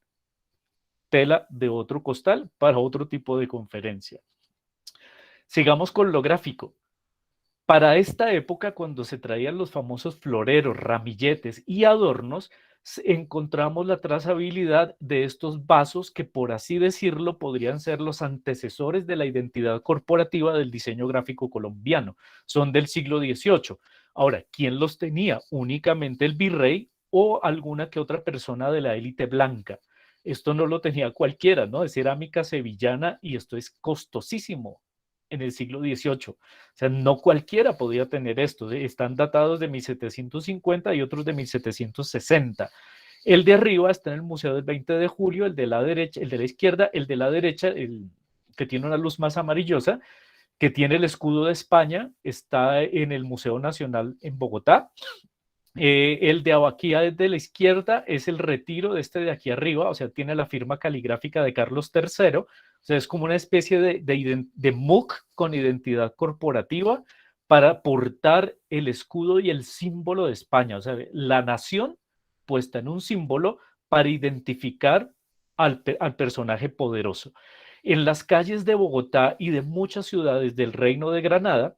B: Tela de otro costal para otro tipo de conferencia. Sigamos con lo gráfico. Para esta época, cuando se traían los famosos floreros, ramilletes y adornos, encontramos la trazabilidad de estos vasos que, por así decirlo, podrían ser los antecesores de la identidad corporativa del diseño gráfico colombiano. Son del siglo XVIII. Ahora, ¿quién los tenía? Únicamente el virrey o alguna que otra persona de la élite blanca. Esto no lo tenía cualquiera, ¿no? Es cerámica sevillana y esto es costosísimo en el siglo XVIII. O sea, no cualquiera podía tener esto. Están datados de 1750 y otros de 1760. El de arriba está en el Museo del 20 de Julio, el de la derecha, el de la izquierda, el de la derecha, el que tiene una luz más amarillosa, que tiene el escudo de España, está en el Museo Nacional en Bogotá. El de aquí desde la izquierda es el retiro de este de aquí arriba, o sea, tiene la firma caligráfica de Carlos III, o sea, es como una especie de MOOC con identidad corporativa para portar el escudo y el símbolo de España, o sea, la nación puesta en un símbolo para identificar al personaje poderoso. En las calles de Bogotá y de muchas ciudades del Reino de Granada,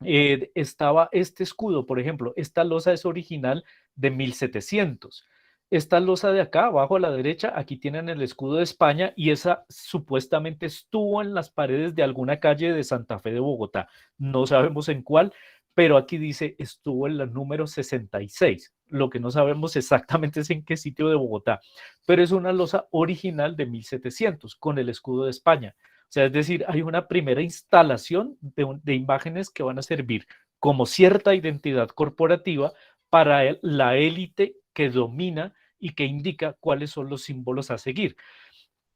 B: estaba este escudo, por ejemplo, esta losa es original de 1700. Esta losa de acá, abajo a la derecha, aquí tienen el escudo de España y esa supuestamente estuvo en las paredes de alguna calle de Santa Fe de Bogotá. No sabemos en cuál, pero aquí dice estuvo en la número 66. Lo que no sabemos exactamente es en qué sitio de Bogotá, pero es una losa original de 1700 con el escudo de España. O sea, es decir, hay una primera instalación de imágenes que van a servir como cierta identidad corporativa para la élite que domina y que indica cuáles son los símbolos a seguir.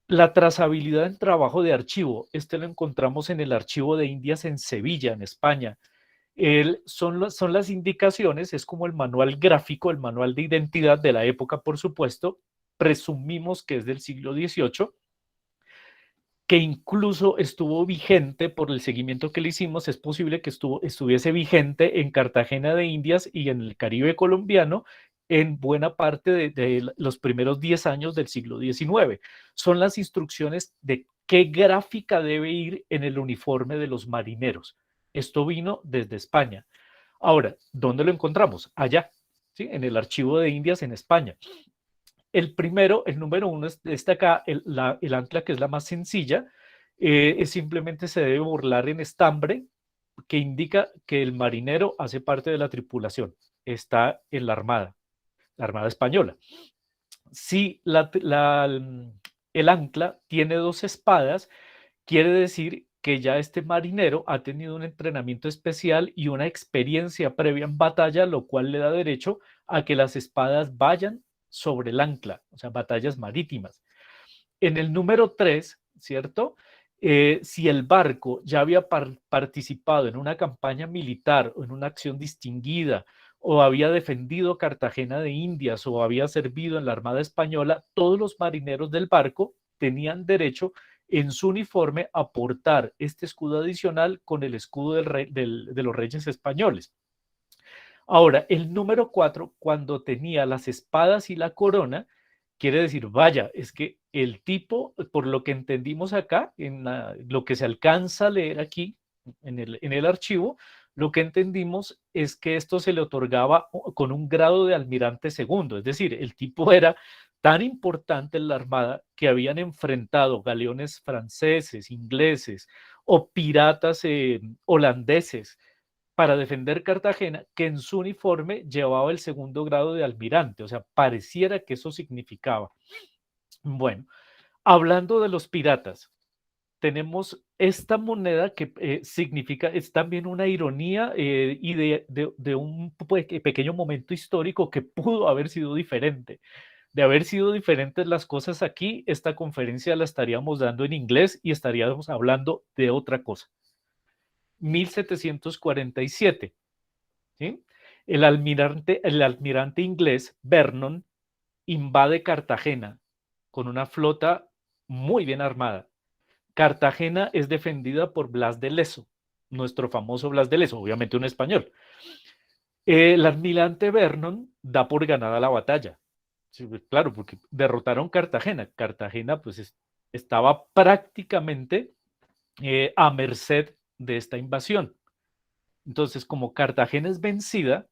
B: La trazabilidad en trabajo de archivo, este lo encontramos en el Archivo de Indias en Sevilla, en España. Son las indicaciones, es como el manual gráfico, el manual de identidad de la época, por supuesto, presumimos que es del siglo XVIII, que incluso estuvo vigente por el seguimiento que le hicimos, es posible que estuviese vigente en Cartagena de Indias y en el Caribe colombiano en buena parte de los primeros 10 años del siglo XIX. Son las instrucciones de qué gráfica debe ir en el uniforme de los marineros. Esto vino desde España. Ahora, ¿dónde lo encontramos? Allá, ¿sí? En el Archivo de Indias en España. El primero, el número uno, está acá, el ancla que es la más sencilla, es simplemente se debe burlar en estambre, que indica que el marinero hace parte de la tripulación, está en la Armada Española. Si el ancla tiene dos espadas, quiere decir que ya este marinero ha tenido un entrenamiento especial y una experiencia previa en batalla, lo cual le da derecho a que las espadas vayan sobre el ancla, o sea, batallas marítimas. En el número 3, ¿cierto? Si el barco ya había participado en una campaña militar o en una acción distinguida o había defendido Cartagena de Indias o había servido en la Armada Española, todos los marineros del barco tenían derecho en su uniforme a portar este escudo adicional con el escudo de los reyes españoles. Ahora, el número 4, cuando tenía las espadas y la corona, quiere decir, vaya, es que el tipo, por lo que entendimos acá, lo que se alcanza a leer aquí en el archivo, lo que entendimos es que esto se le otorgaba con un grado de almirante segundo, es decir, el tipo era tan importante en la Armada que habían enfrentado galeones franceses, ingleses o piratas holandeses para defender Cartagena, que en su uniforme llevaba el segundo grado de almirante, o sea, pareciera que eso significaba. Bueno, hablando de los piratas, tenemos esta moneda que significa, es también una ironía y de un pequeño momento histórico que pudo haber sido diferente. De haber sido diferentes las cosas aquí, esta conferencia la estaríamos dando en inglés y estaríamos hablando de otra cosa. 1747, ¿sí? El almirante inglés Vernon invade Cartagena con una flota muy bien armada. Cartagena es defendida por Blas de Lezo, nuestro famoso Blas de Lezo, obviamente un español. El almirante Vernon da por ganada la batalla. Sí, claro, porque derrotaron Cartagena. Cartagena pues estaba prácticamente a merced de esta invasión. Entonces, como Cartagena es vencida,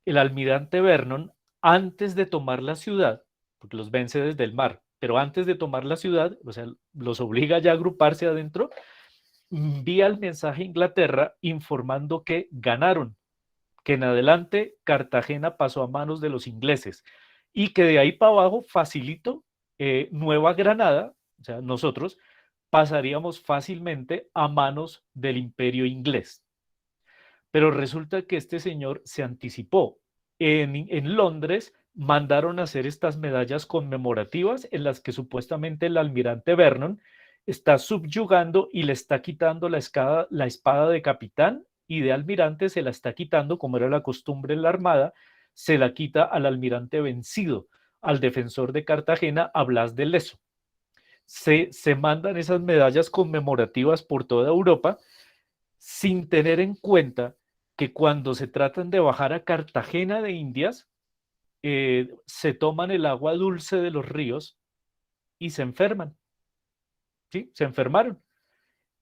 B: el almirante Vernon, antes de tomar la ciudad, porque los vence desde el mar, pero antes de tomar la ciudad, o sea, los obliga ya a agruparse adentro, envía el mensaje a Inglaterra informando que ganaron, que en adelante Cartagena pasó a manos de los ingleses y que de ahí para abajo, facilito, Nueva Granada, o sea, nosotros pasaríamos fácilmente a manos del imperio inglés. Pero resulta que este señor se anticipó. En Londres mandaron a hacer estas medallas conmemorativas en las que supuestamente el almirante Vernon está subyugando y le está quitando la espada de capitán y de almirante se la está quitando, como era la costumbre en la armada, se la quita al almirante vencido, al defensor de Cartagena, a Blas de Lezo. Se mandan esas medallas conmemorativas por toda Europa sin tener en cuenta que cuando se tratan de bajar a Cartagena de Indias, se toman el agua dulce de los ríos y se enferman, ¿sí? Se enfermaron.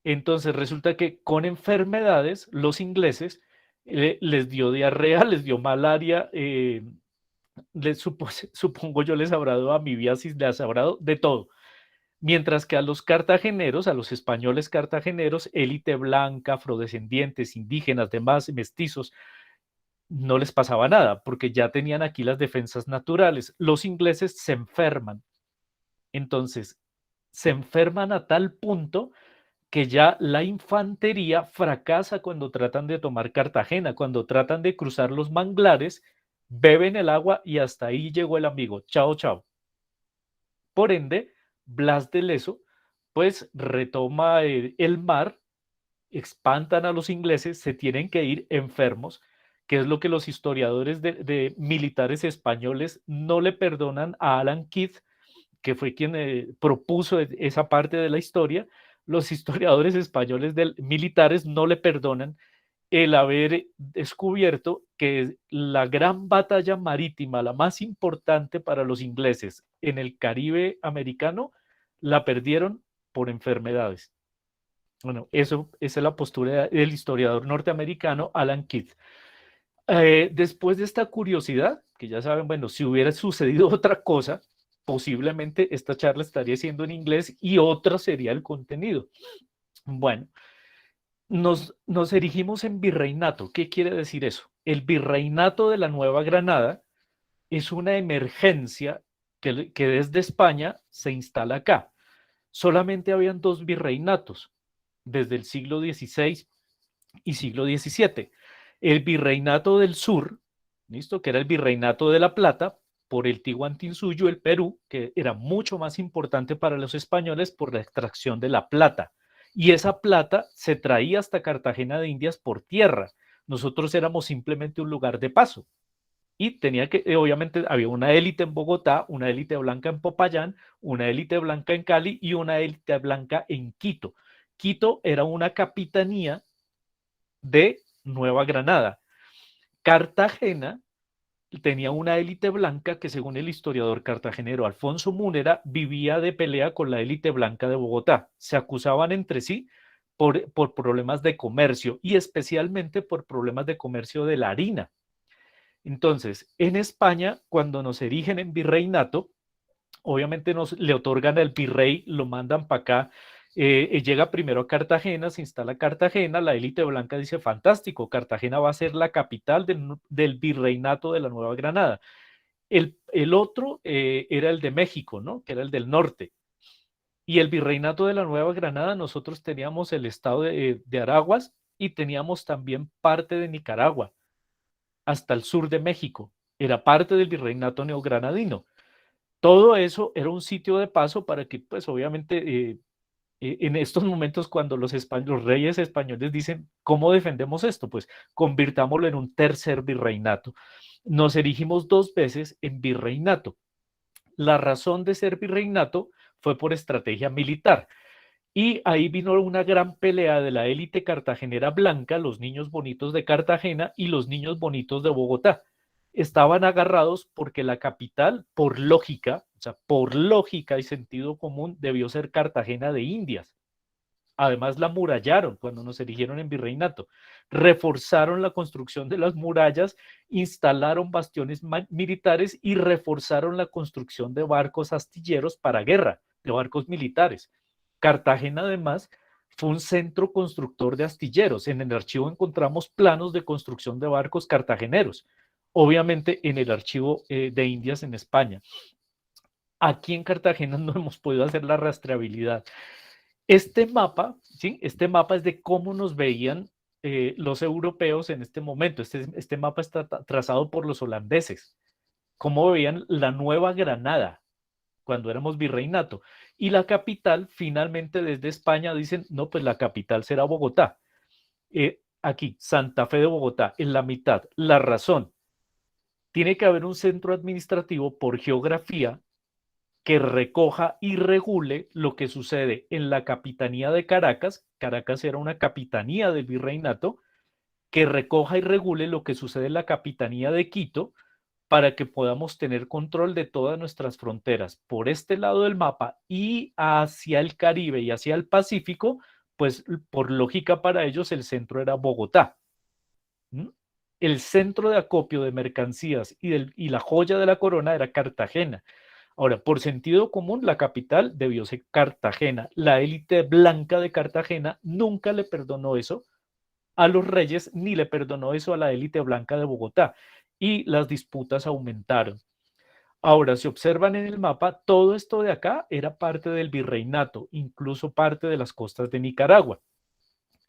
B: Entonces resulta que con enfermedades los ingleses les dio diarrea, les dio malaria, supongo yo les habrá dado amibiasis, les habrá dado de todo. Mientras que a los cartageneros, a los españoles cartageneros, élite blanca, afrodescendientes, indígenas, demás, mestizos, no les pasaba nada, porque ya tenían aquí las defensas naturales. Los ingleses se enferman. Entonces, se enferman a tal punto que ya la infantería fracasa cuando tratan de tomar Cartagena, cuando tratan de cruzar los manglares, beben el agua y hasta ahí llegó el amigo. Chao, chao. Por ende, Blas de Lezo, pues retoma el mar, espantan a los ingleses, se tienen que ir enfermos, que es lo que los historiadores de militares españoles no le perdonan a Alan Kidd, que fue quien propuso esa parte de la historia. Los historiadores españoles militares no le perdonan el haber descubierto que la gran batalla marítima, la más importante para los ingleses en el Caribe americano, la perdieron por enfermedades. Bueno, esa es la postura del historiador norteamericano Alan Kidd. Después de esta curiosidad, que ya saben, bueno, si hubiera sucedido otra cosa, posiblemente esta charla estaría siendo en inglés y otra sería el contenido. Bueno, nos erigimos en virreinato. ¿Qué quiere decir eso? El virreinato de la Nueva Granada es una emergencia que desde España se instala acá. Solamente habían dos virreinatos desde el siglo XVI y siglo XVII. El virreinato del sur, ¿listo? Que era el virreinato de la Plata, por el Tihuantinsuyo, el Perú, que era mucho más importante para los españoles por la extracción de la plata. Y esa plata se traía hasta Cartagena de Indias por tierra. Nosotros éramos simplemente un lugar de paso. Y tenía que, obviamente, había una élite en Bogotá, una élite blanca en Popayán, una élite blanca en Cali y una élite blanca en Quito. Quito era una capitanía de Nueva Granada. Cartagena tenía una élite blanca que, según el historiador cartagenero Alfonso Múnera, vivía de pelea con la élite blanca de Bogotá. Se acusaban entre sí por problemas de comercio y especialmente por problemas de comercio de la harina. Entonces, en España, cuando nos erigen en virreinato, obviamente le otorgan al virrey, lo mandan para acá, llega primero a Cartagena, se instala Cartagena, la élite blanca dice, fantástico, Cartagena va a ser la capital del virreinato de la Nueva Granada. El otro era el de México, ¿no? Que era el del norte. Y el virreinato de la Nueva Granada, nosotros teníamos el estado de Araguas y teníamos también parte de Nicaragua, hasta el sur de México. Era parte del virreinato neogranadino. Todo eso era un sitio de paso para que, pues obviamente, en estos momentos cuando los reyes españoles dicen, ¿cómo defendemos esto? Pues convirtámoslo en un tercer virreinato. Nos erigimos dos veces en virreinato. La razón de ser virreinato fue por estrategia militar. Y ahí vino una gran pelea de la élite cartagenera blanca, los niños bonitos de Cartagena y los niños bonitos de Bogotá. Estaban agarrados porque la capital, por lógica, o sea, por lógica y sentido común, debió ser Cartagena de Indias. Además, la murallaron cuando nos erigieron en virreinato. Reforzaron la construcción de las murallas, instalaron bastiones militares y reforzaron la construcción de barcos astilleros para guerra, de barcos militares. Cartagena, además, fue un centro constructor de astilleros. En el archivo encontramos planos de construcción de barcos cartageneros. Obviamente, en el archivo de Indias en España. Aquí en Cartagena no hemos podido hacer la rastreabilidad. Este mapa, ¿sí? Este mapa es de cómo nos veían los europeos en este momento. Este mapa está trazado por los holandeses. Cómo veían la Nueva Granada, cuando éramos virreinato. Y la capital, finalmente desde España dicen, no, pues la capital será Bogotá. Aquí, Santa Fe de Bogotá, en la mitad. La razón, tiene que haber un centro administrativo por geografía que recoja y regule lo que sucede en la capitanía de Caracas. Caracas era una capitanía del virreinato, que recoja y regule lo que sucede en la capitanía de Quito, para que podamos tener control de todas nuestras fronteras por este lado del mapa y hacia el Caribe y hacia el Pacífico, pues por lógica para ellos el centro era Bogotá. ¿Mm? El centro de acopio de mercancías y la joya de la corona era Cartagena. Ahora, por sentido común, la capital debió ser Cartagena. La élite blanca de Cartagena nunca le perdonó eso a los reyes, ni le perdonó eso a la élite blanca de Bogotá. Y las disputas aumentaron. Ahora, si observan en el mapa, todo esto de acá era parte del virreinato, incluso parte de las costas de Nicaragua.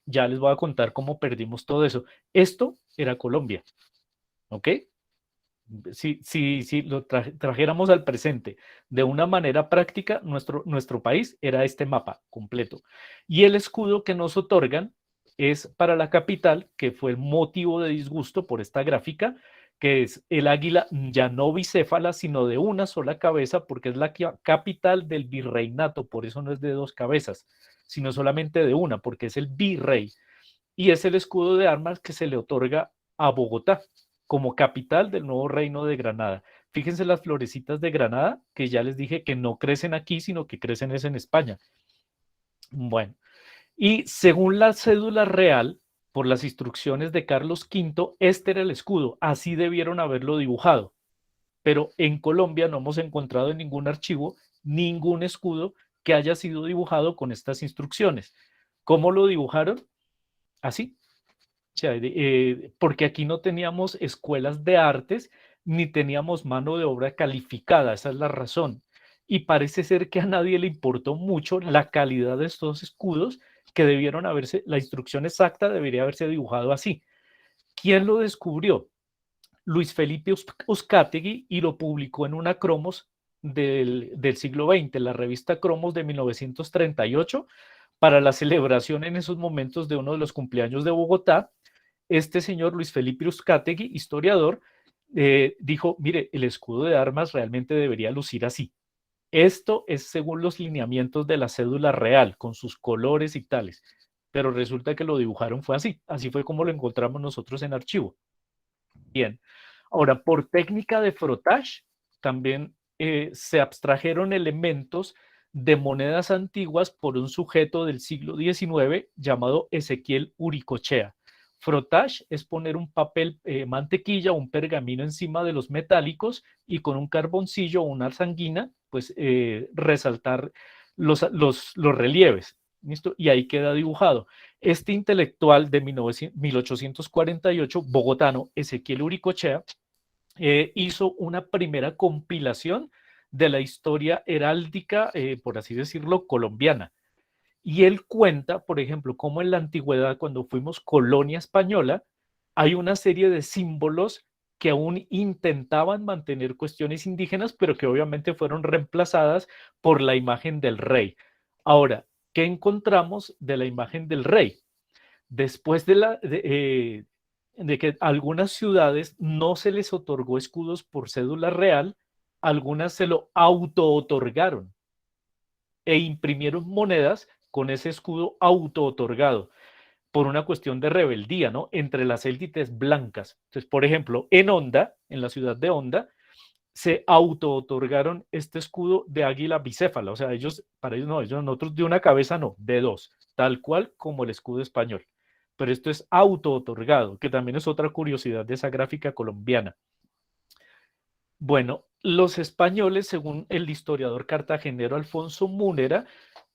B: Ya les voy a contar cómo perdimos todo eso. Esto era Colombia, ¿ok? Si lo trajéramos al presente de una manera práctica, nuestro país era este mapa completo. Y el escudo que nos otorgan es para la capital, que fue el motivo de disgusto por esta gráfica, que es el águila ya no bicéfala, sino de una sola cabeza, porque es la capital del virreinato, por eso no es de dos cabezas, sino solamente de una, porque es el virrey. Y es el escudo de armas que se le otorga a Bogotá como capital del nuevo reino de Granada. Fíjense las florecitas de Granada, que ya les dije que no crecen aquí, sino que crecen es en España. Bueno, y según la cédula real, por las instrucciones de Carlos V, este era el escudo, así debieron haberlo dibujado. Pero en Colombia no hemos encontrado en ningún archivo ningún escudo que haya sido dibujado con estas instrucciones. ¿Cómo lo dibujaron? Así. Porque aquí no teníamos escuelas de artes ni teníamos mano de obra calificada, esa es la razón. Y parece ser que a nadie le importó mucho la calidad de estos escudos, que debieron haberse, la instrucción exacta debería haberse dibujado así. ¿Quién lo descubrió? Luis Felipe Uzcategui, y lo publicó en una Cromos del siglo XX, la revista Cromos de 1938, para la celebración en esos momentos de uno de los cumpleaños de Bogotá. Este señor Luis Felipe Uzcategui, historiador, dijo, mire, el escudo de armas realmente debería lucir así. Esto es según los lineamientos de la cédula real, con sus colores y tales. Pero resulta que lo dibujaron fue así. Así fue como lo encontramos nosotros en archivo. Bien. Ahora, por técnica de frottage, también se abstrajeron elementos de monedas antiguas por un sujeto del siglo XIX llamado Ezequiel Uricochea. Frottage es poner un papel, mantequilla o un pergamino encima de los metálicos y con un carboncillo o una sanguina, pues resaltar los relieves. ¿Listo? Y ahí queda dibujado. Este intelectual de 1848, bogotano, Ezequiel Uricochea, hizo una primera compilación de la historia heráldica, por así decirlo, colombiana. Y él cuenta, por ejemplo, cómo en la antigüedad, cuando fuimos colonia española, hay una serie de símbolos que aún intentaban mantener cuestiones indígenas, pero que obviamente fueron reemplazadas por la imagen del rey. Ahora, ¿qué encontramos de la imagen del rey? Después de que algunas ciudades no se les otorgó escudos por cédula real, algunas se lo auto-otorgaron e imprimieron monedas con ese escudo auto-otorgado por una cuestión de rebeldía, ¿no? Entre las élites blancas. Entonces, por ejemplo, en Honda, en la ciudad de Honda, se auto-otorgaron este escudo de águila bicéfala. O sea, para ellos no, nosotros de una cabeza no, de dos, tal cual como el escudo español. Pero esto es auto-otorgado, que también es otra curiosidad de esa gráfica colombiana. Bueno, los españoles, según el historiador cartagenero Alfonso Múnera,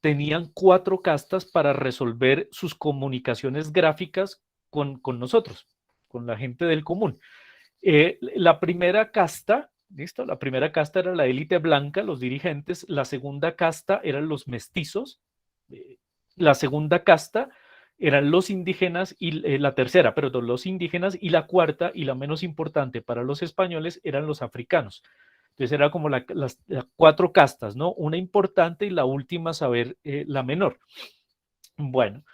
B: tenían 4 castas para resolver sus comunicaciones gráficas con nosotros, con la gente del común. La primera casta, ¿listo? La primera casta era la élite blanca, los dirigentes. La segunda casta eran los mestizos. La segunda casta eran los indígenas y la tercera, perdón, los indígenas, y la cuarta y la menos importante para los españoles eran los africanos. Entonces era como las 4 castas, ¿no? Una importante y la última saber la menor. Bueno,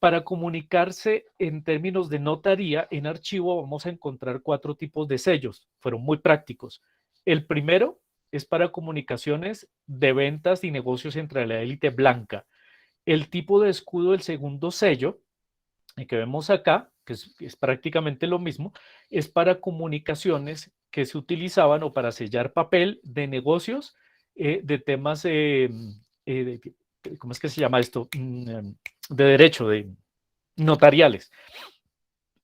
B: para comunicarse en términos de notaría, en archivo vamos a encontrar 4 tipos de sellos. Fueron muy prácticos. El primero es para comunicaciones de ventas y negocios entre la élite blanca. El tipo de escudo del segundo sello, que vemos acá, que es prácticamente lo mismo, es para comunicaciones que se utilizaban o para sellar papel de negocios de temas, ¿cómo es que se llama esto? De derecho, de notariales.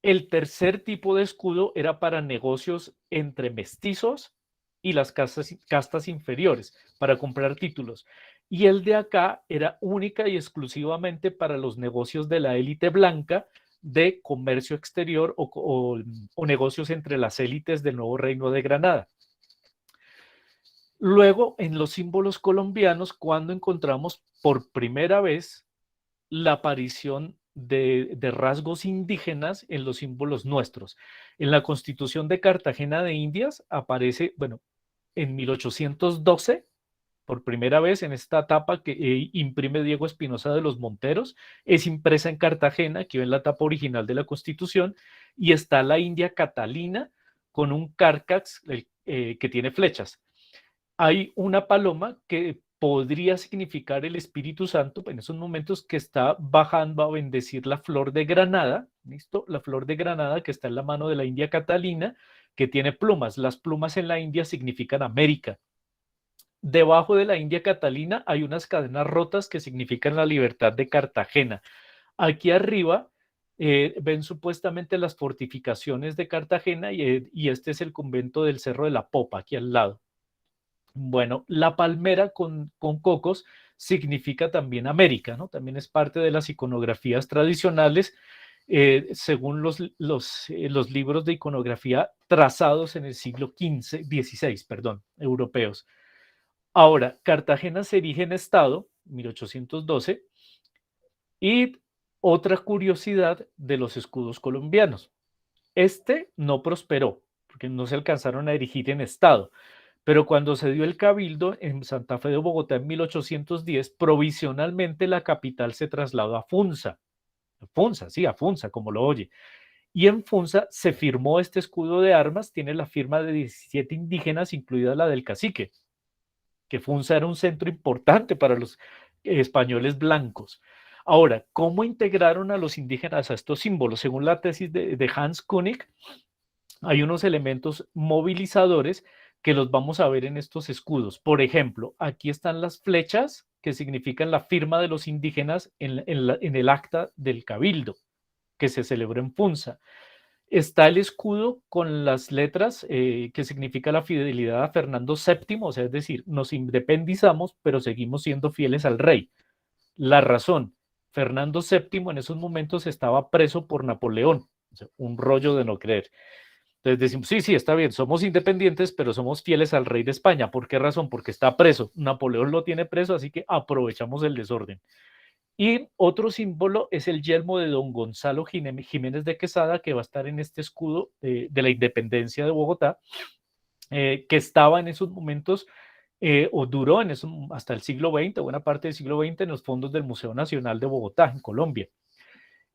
B: El tercer tipo de escudo era para negocios entre mestizos y las castas inferiores, para comprar títulos. Y el de acá era única y exclusivamente para los negocios de la élite blanca de comercio exterior o negocios entre las élites del nuevo reino de Granada. Luego, en los símbolos colombianos, cuando encontramos por primera vez la aparición de rasgos indígenas en los símbolos nuestros. En la Constitución de Cartagena de Indias aparece, bueno, en 1812, por primera vez en esta tapa que imprime Diego Espinosa de los Monteros, es impresa en Cartagena, aquí ven la tapa original de la Constitución, y está la India Catalina con un cárcax que tiene flechas. Hay una paloma que podría significar el Espíritu Santo en esos momentos, que está bajando a bendecir la flor de Granada, ¿listo? La flor de Granada que está en la mano de la India Catalina, que tiene plumas. Las plumas en la India significan América. Debajo de la India Catalina hay unas cadenas rotas que significan la libertad de Cartagena. Aquí arriba ven supuestamente las fortificaciones de Cartagena y este es el convento del Cerro de la Popa, aquí al lado. Bueno, la palmera con cocos significa también América, ¿no? También es parte de las iconografías tradicionales, según los libros de iconografía trazados en el siglo XVI, perdón, europeos. Ahora, Cartagena se erige en estado, 1812, y otra curiosidad de los escudos colombianos. Este no prosperó, porque no se alcanzaron a erigir en estado. Pero cuando se dio el cabildo en Santa Fe de Bogotá en 1810, provisionalmente la capital se trasladó a Funza. Funza, sí, a Funza, como lo oye. Y en Funza se firmó este escudo de armas, tiene la firma de 17 indígenas, incluida la del cacique, que Funza era un centro importante para los españoles blancos. Ahora, ¿cómo integraron a los indígenas a estos símbolos? Según la tesis de Hans König, hay unos elementos movilizadores que los vamos a ver en estos escudos. Por ejemplo, aquí están las flechas que significan la firma de los indígenas en el acta del cabildo que se celebró en Funza. Está el escudo con las letras que significa la fidelidad a Fernando VII, o sea, es decir, nos independizamos, pero seguimos siendo fieles al rey. La razón, Fernando VII en esos momentos estaba preso por Napoleón, o sea, un rollo de no creer. Entonces decimos, sí, está bien, somos independientes, pero somos fieles al rey de España. ¿Por qué razón? Porque está preso. Napoleón lo tiene preso, así que aprovechamos el desorden. Y otro símbolo es el yelmo de don Gonzalo Jiménez de Quesada, que va a estar en este escudo de la independencia de Bogotá, que estaba en esos momentos, o duró hasta el siglo XX, buena parte del siglo XX, en los fondos del Museo Nacional de Bogotá, en Colombia.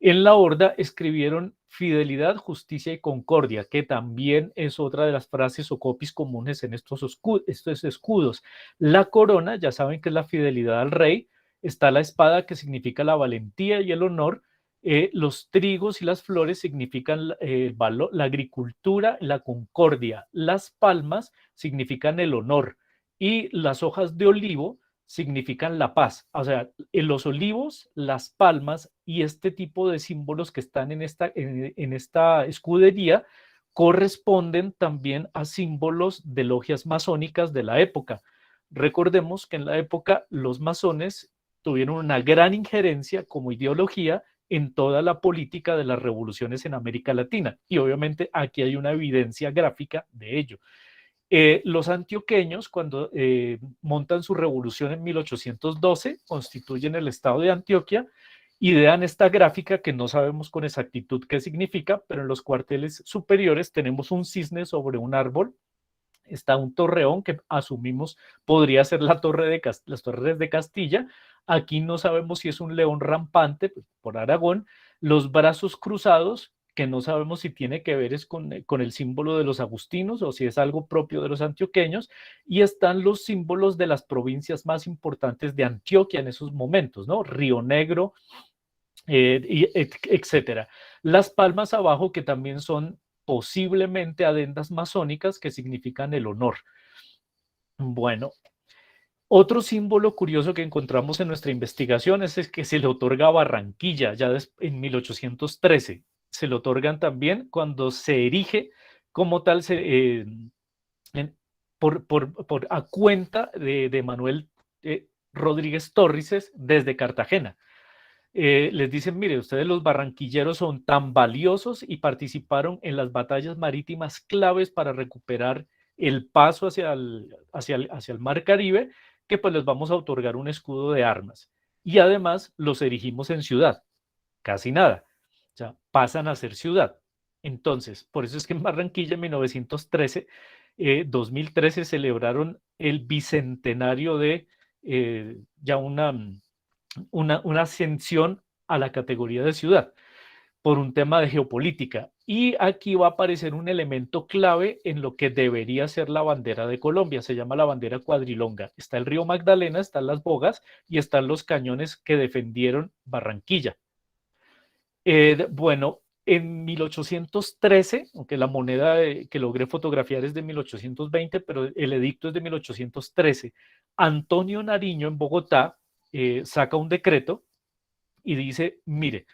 B: En la horda escribieron fidelidad, justicia y concordia, que también es otra de las frases o copies comunes en estos escudos. La corona, ya saben que es la fidelidad al rey. Está la espada, que significa la valentía y el honor. Los trigos y las flores significan la agricultura, la concordia. Las palmas significan el honor. Y las hojas de olivo significan la paz. O sea, en los olivos, las palmas y este tipo de símbolos que están en esta escudería corresponden también a símbolos de logias masónicas de la época. Recordemos que en la época los masones tuvieron una gran injerencia como ideología en toda la política de las revoluciones en América Latina. Y obviamente aquí hay una evidencia gráfica de ello. Los antioqueños, cuando montan su revolución en 1812, constituyen el estado de Antioquia, idean esta gráfica que no sabemos con exactitud qué significa, pero en los cuarteles superiores tenemos un cisne sobre un árbol está un torreón que asumimos podría ser las torres de Castilla. Aquí no sabemos si es un león rampante, pues, por Aragón. Los brazos cruzados, que no sabemos si tiene que ver es con el símbolo de los agustinos o si es algo propio de los antioqueños. Y están los símbolos de las provincias más importantes de Antioquia en esos momentos, ¿no? Río Negro, etcétera. Las palmas abajo, que también son posiblemente adendas masónicas que significan el honor. Bueno, otro símbolo curioso que encontramos en nuestra investigación es el que se le otorga a Barranquilla ya en 1813. Se le otorgan también cuando se erige como tal a cuenta de Manuel Rodríguez Torres desde Cartagena. Les dicen, mire, ustedes los barranquilleros son tan valiosos y participaron en las batallas marítimas claves para recuperar el paso hacia el mar Caribe, que pues les vamos a otorgar un escudo de armas. Y además los erigimos en ciudad, casi nada. O sea, pasan a ser ciudad. Entonces, por eso es que en Barranquilla en 1913, 2013 celebraron el bicentenario de ya una ascensión a la categoría de ciudad por un tema de geopolítica. Y aquí va a aparecer un elemento clave en lo que debería ser la bandera de Colombia. Se llama la bandera cuadrilonga. Está el río Magdalena, están las bogas y están los cañones que defendieron Barranquilla. Bueno, en 1813, aunque la moneda que logré fotografiar es de 1820, pero el edicto es de 1813, Antonio Nariño en Bogotá saca un decreto y dice, mire,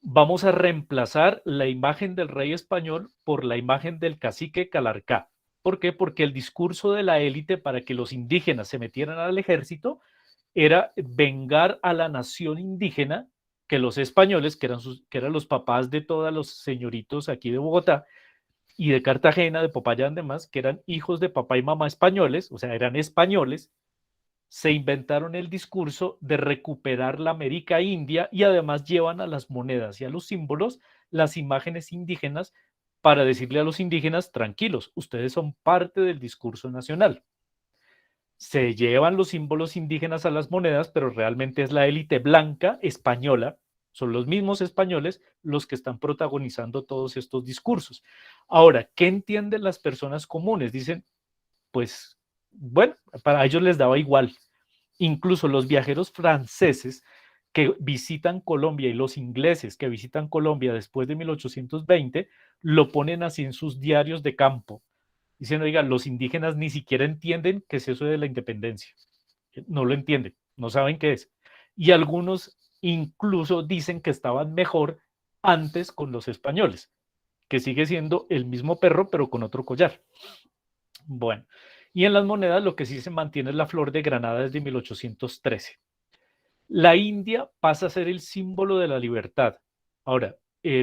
B: vamos a reemplazar la imagen del rey español por la imagen del cacique Calarcá. ¿Por qué? Porque el discurso de la élite para que los indígenas se metieran al ejército era vengar a la nación indígena, que los españoles, que eran los papás de todos los señoritos aquí de Bogotá y de Cartagena, de Popayán, demás, que eran hijos de papá y mamá españoles, o sea, eran españoles, se inventaron el discurso de recuperar la América India y además llevan a las monedas y a los símbolos las imágenes indígenas para decirle a los indígenas, tranquilos, ustedes son parte del discurso nacional. Se llevan los símbolos indígenas a las monedas, pero realmente es la élite blanca española, son los mismos españoles los que están protagonizando todos estos discursos. Ahora, ¿qué entienden las personas comunes? Dicen, pues, bueno, para ellos les daba igual. Incluso los viajeros franceses que visitan Colombia y los ingleses que visitan Colombia después de 1820 lo ponen así en sus diarios de campo. Dicen, oiga, los indígenas ni siquiera entienden qué es eso de la independencia. No lo entienden, no saben qué es. Y algunos incluso dicen que estaban mejor antes con los españoles, que sigue siendo el mismo perro, pero con otro collar. Bueno, y en las monedas lo que sí se mantiene es la flor de Granada desde 1813. La India pasa a ser el símbolo de la libertad. Ahora,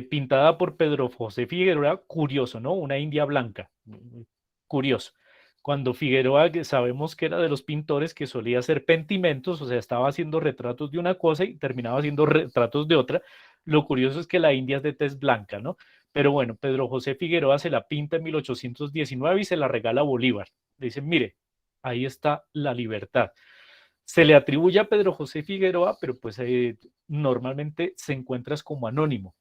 B: pintada por Pedro José Figueroa, curioso, ¿no? Una India blanca, curioso. Cuando Figueroa, que sabemos que era de los pintores que solía hacer pentimentos, o sea, estaba haciendo retratos de una cosa y terminaba haciendo retratos de otra. Lo curioso es que la India es de tez blanca, ¿no? Pero bueno, Pedro José Figueroa se la pinta en 1819 y se la regala a Bolívar. Le dicen, mire, ahí está la libertad. Se le atribuye a Pedro José Figueroa, pero pues normalmente se encuentra como anónimo.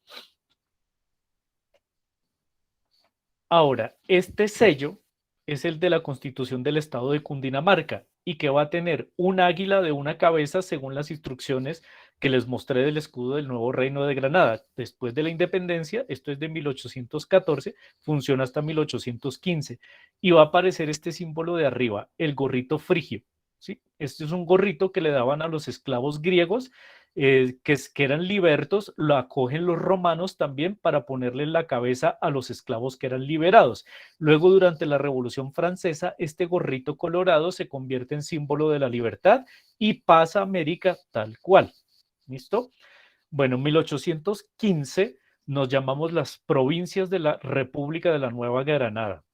B: Ahora, este sello es el de la Constitución del Estado de Cundinamarca y que va a tener un águila de una cabeza según las instrucciones que les mostré del escudo del nuevo reino de Granada. Después de la independencia, esto es de 1814, funciona hasta 1815 y va a aparecer este símbolo de arriba, el gorrito frigio. ¿Sí? Este es un gorrito que le daban a los esclavos griegos que eran libertos, lo acogen los romanos también para ponerle en la cabeza a los esclavos que eran liberados. Luego, durante la Revolución Francesa, este gorrito colorado se convierte en símbolo de la libertad y pasa a América tal cual. ¿Listo? Bueno, en 1815 nos llamamos las provincias de la República de la Nueva Granada.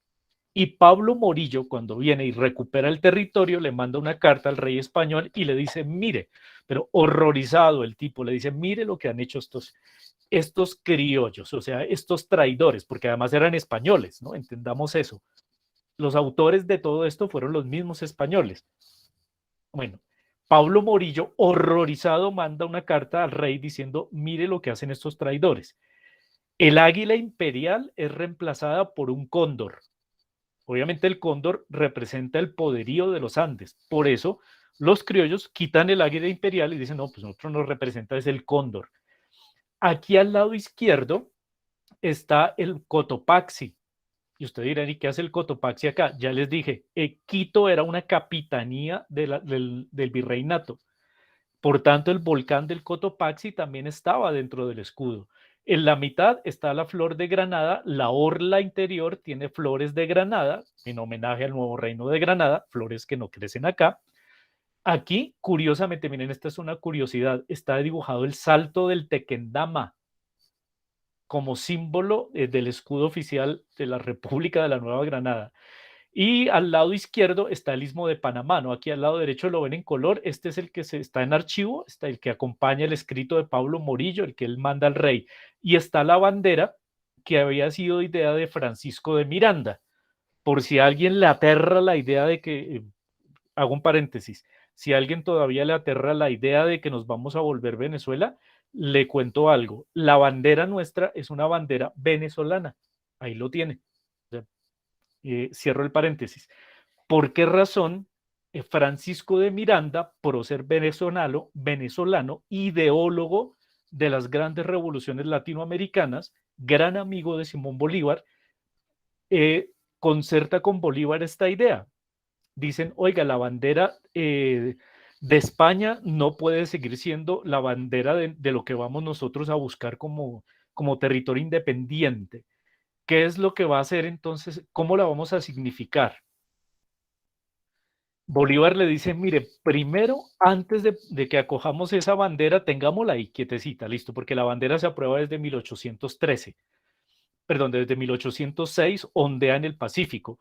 B: Y Pablo Morillo, cuando viene y recupera el territorio, le manda una carta al rey español y le dice, mire, pero horrorizado el tipo, le dice, mire lo que han hecho estos criollos, o sea, estos traidores, porque además eran españoles, ¿no? Entendamos eso. Los autores de todo esto fueron los mismos españoles. Bueno, Pablo Morillo, horrorizado, manda una carta al rey diciendo, mire lo que hacen estos traidores. El águila imperial es reemplazada por un cóndor. Obviamente el cóndor representa el poderío de los Andes. Por eso los criollos quitan el águila imperial y dicen, no, pues nosotros nos representa es el cóndor. Aquí al lado izquierdo está el Cotopaxi. Y usted dirá, ¿y qué hace el Cotopaxi acá? Ya les dije, Quito era una capitanía del virreinato. Por tanto, el volcán del Cotopaxi también estaba dentro del escudo. En la mitad está la flor de Granada, la orla interior tiene flores de Granada, en homenaje al nuevo reino de Granada, flores que no crecen acá. Aquí, curiosamente, miren, esta es una curiosidad, está dibujado el salto del Tequendama como símbolo del escudo oficial de la República de la Nueva Granada. Y al lado izquierdo está el Istmo de Panamá, ¿no? Aquí al lado derecho lo ven en color, este es el que está en archivo, está el que acompaña el escrito de Pablo Morillo, el que él manda al rey, y está la bandera que había sido idea de Francisco de Miranda, por si a alguien le aterra la idea de que, hago un paréntesis, si a alguien todavía le aterra la idea de que nos vamos a volver Venezuela, le cuento algo, la bandera nuestra es una bandera venezolana, ahí lo tiene. Cierro el paréntesis. ¿Por qué razón Francisco de Miranda, por ser venezolano, ideólogo de las grandes revoluciones latinoamericanas, gran amigo de Simón Bolívar, concerta con Bolívar esta idea? Dicen, oiga, la bandera de España no puede seguir siendo la bandera de lo que vamos nosotros a buscar como territorio independiente. ¿Qué es lo que va a hacer entonces? ¿Cómo la vamos a significar? Bolívar le dice, mire, primero, antes de que acojamos esa bandera, tengámosla ahí quietecita, listo, porque la bandera se aprueba desde 1813, perdón, desde 1806, ondea en el Pacífico,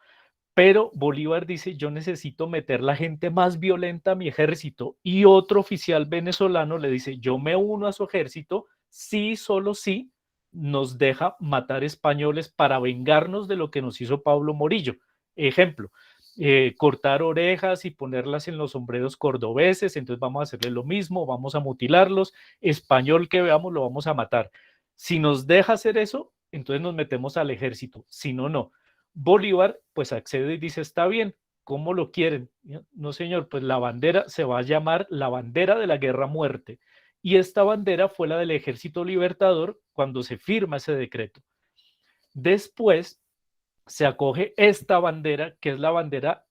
B: pero Bolívar dice, yo necesito meter la gente más violenta a mi ejército, y otro oficial venezolano le dice, yo me uno a su ejército, sí, solo sí, nos deja matar españoles para vengarnos de lo que nos hizo Pablo Morillo. Ejemplo, cortar orejas y ponerlas en los sombreros cordobeses, entonces vamos a hacerle lo mismo, vamos a mutilarlos, español que veamos lo vamos a matar. Si nos deja hacer eso, entonces nos metemos al ejército, si no, no. Bolívar pues accede y dice, está bien, ¿cómo lo quieren? No, señor, pues la bandera se va a llamar la bandera de la guerra a muerte. Y esta bandera fue la del Ejército Libertador cuando se firma ese decreto. Después se acoge esta bandera, que es la bandera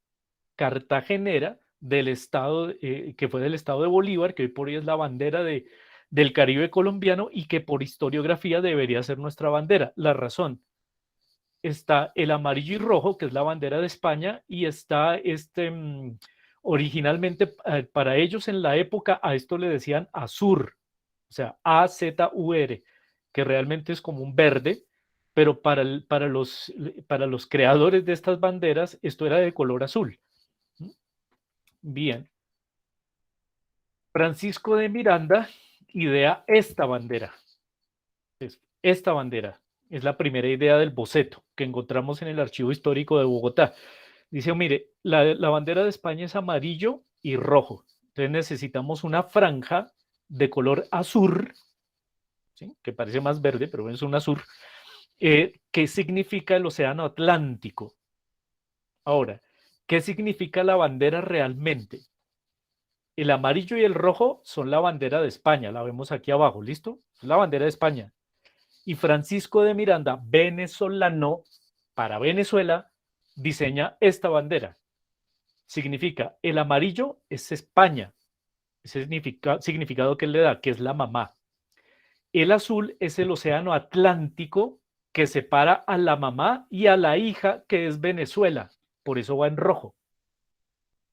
B: cartagenera del estado, que fue del estado de Bolívar, que hoy por hoy es la bandera del Caribe colombiano y que por historiografía debería ser nuestra bandera. La razón, está el amarillo y rojo, que es la bandera de España, y está originalmente para ellos en la época a esto le decían azur, o sea, A-Z-U-R, que realmente es como un verde, pero para los creadores de estas banderas esto era de color azul. Bien. Francisco de Miranda idea esta bandera. Esta bandera es la primera idea del boceto que encontramos en el Archivo Histórico de Bogotá. Dice, mire, la bandera de España es amarillo y rojo. Entonces necesitamos una franja de color azul, ¿sí? Que parece más verde, pero es un azul, que significa el Océano Atlántico. Ahora, ¿qué significa la bandera realmente? El amarillo y el rojo son la bandera de España, la vemos aquí abajo, ¿listo? Es la bandera de España. Y Francisco de Miranda, venezolano, para Venezuela, diseña esta bandera. Significa, el amarillo es España, ese significado que él le da, que es la mamá. El azul es el océano Atlántico que separa a la mamá y a la hija, que es Venezuela. Por eso va en rojo.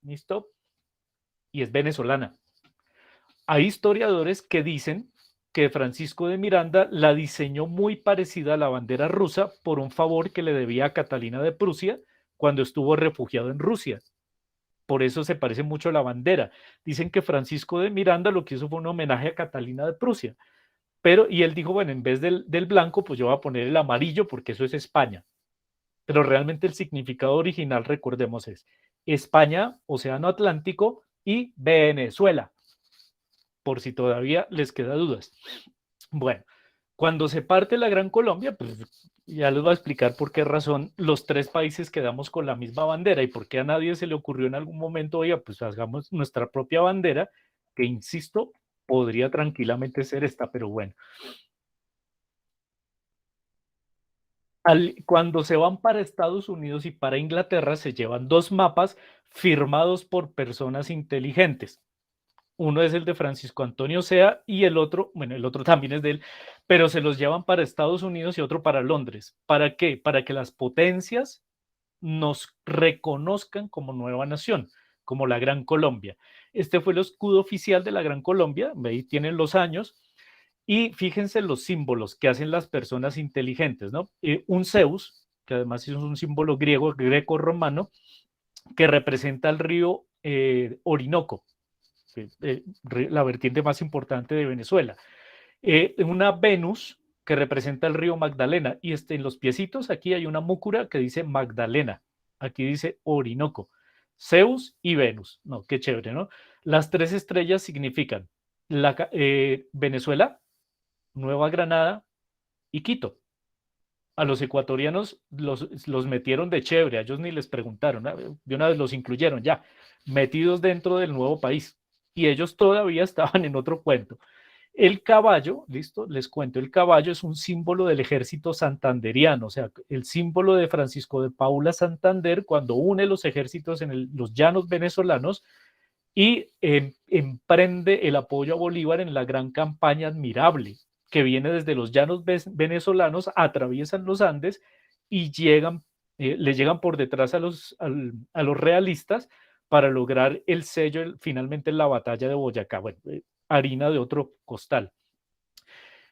B: ¿Listo? Y es venezolana. Hay historiadores que dicen que Francisco de Miranda la diseñó muy parecida a la bandera rusa por un favor que le debía a Catalina de Prusia cuando estuvo refugiado en Rusia. Por eso se parece mucho a la bandera. Dicen que Francisco de Miranda lo que hizo fue un homenaje a Catalina de Prusia. Y él dijo, bueno, en vez del blanco, pues yo voy a poner el amarillo porque eso es España. pero realmente el significado original, recordemos, es España, Océano Atlántico y Venezuela, por si todavía les queda dudas. Bueno, cuando se parte la Gran Colombia, pues ya les voy a explicar por qué razón los tres países quedamos con la misma bandera y por qué a nadie se le ocurrió en algún momento, oiga, pues hagamos nuestra propia bandera, que insisto, podría tranquilamente ser esta, pero bueno. Cuando se van para Estados Unidos y para Inglaterra, se llevan dos mapas firmados por personas inteligentes. Uno es el de Francisco Antonio Sea y el otro, bueno, el otro también es de él, pero se los llevan para Estados Unidos y otro para Londres. ¿Para qué? Para que las potencias nos reconozcan como nueva nación, como la Gran Colombia. Este fue el escudo oficial de la Gran Colombia, ahí tienen los años, y fíjense los símbolos que hacen las personas inteligentes, ¿no? Un Zeus, que además es un símbolo griego, greco-romano, que representa el río Orinoco, la vertiente más importante de Venezuela. Una Venus que representa el río Magdalena y en los piecitos aquí hay una múcura que dice Magdalena, aquí dice Orinoco, Zeus y Venus, no, qué chévere, ¿no? Las tres estrellas significan Venezuela, Nueva Granada y Quito. A los ecuatorianos los metieron de chévere, a ellos ni les preguntaron, de una vez los incluyeron ya, metidos dentro del nuevo país. Y ellos todavía estaban en otro cuento. El caballo, listo, les cuento, el caballo es un símbolo del ejército santanderiano, o sea, el símbolo de Francisco de Paula Santander cuando une los ejércitos en los llanos venezolanos y emprende el apoyo a Bolívar en la gran campaña admirable que viene desde los llanos venezolanos, atraviesan los Andes y le llegan por detrás a los realistas para lograr el sello finalmente en la batalla de Boyacá. Bueno, harina de otro costal.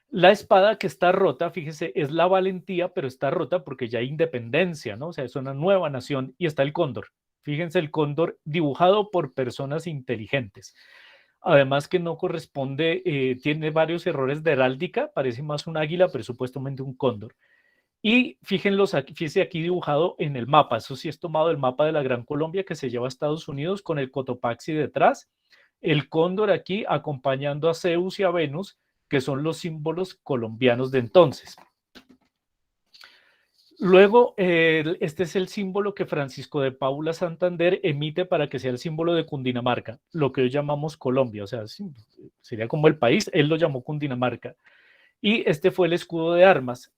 B: La espada que está rota, fíjese, es la valentía, pero está rota porque ya hay independencia, ¿no? O sea, es una nueva nación y está el cóndor. Fíjense, el cóndor dibujado por personas inteligentes. Además que no corresponde, tiene varios errores de heráldica, parece más un águila, pero supuestamente un cóndor. Y fíjense aquí dibujado en el mapa, eso sí es tomado del mapa de la Gran Colombia que se lleva a Estados Unidos con el Cotopaxi detrás, el cóndor aquí acompañando a Zeus y a Venus, que son los símbolos colombianos de entonces. Luego, este es el símbolo que Francisco de Paula Santander emite para que sea el símbolo de Cundinamarca, lo que hoy llamamos Colombia, o sea, sería como el país, él lo llamó Cundinamarca. Y este fue el escudo de armas.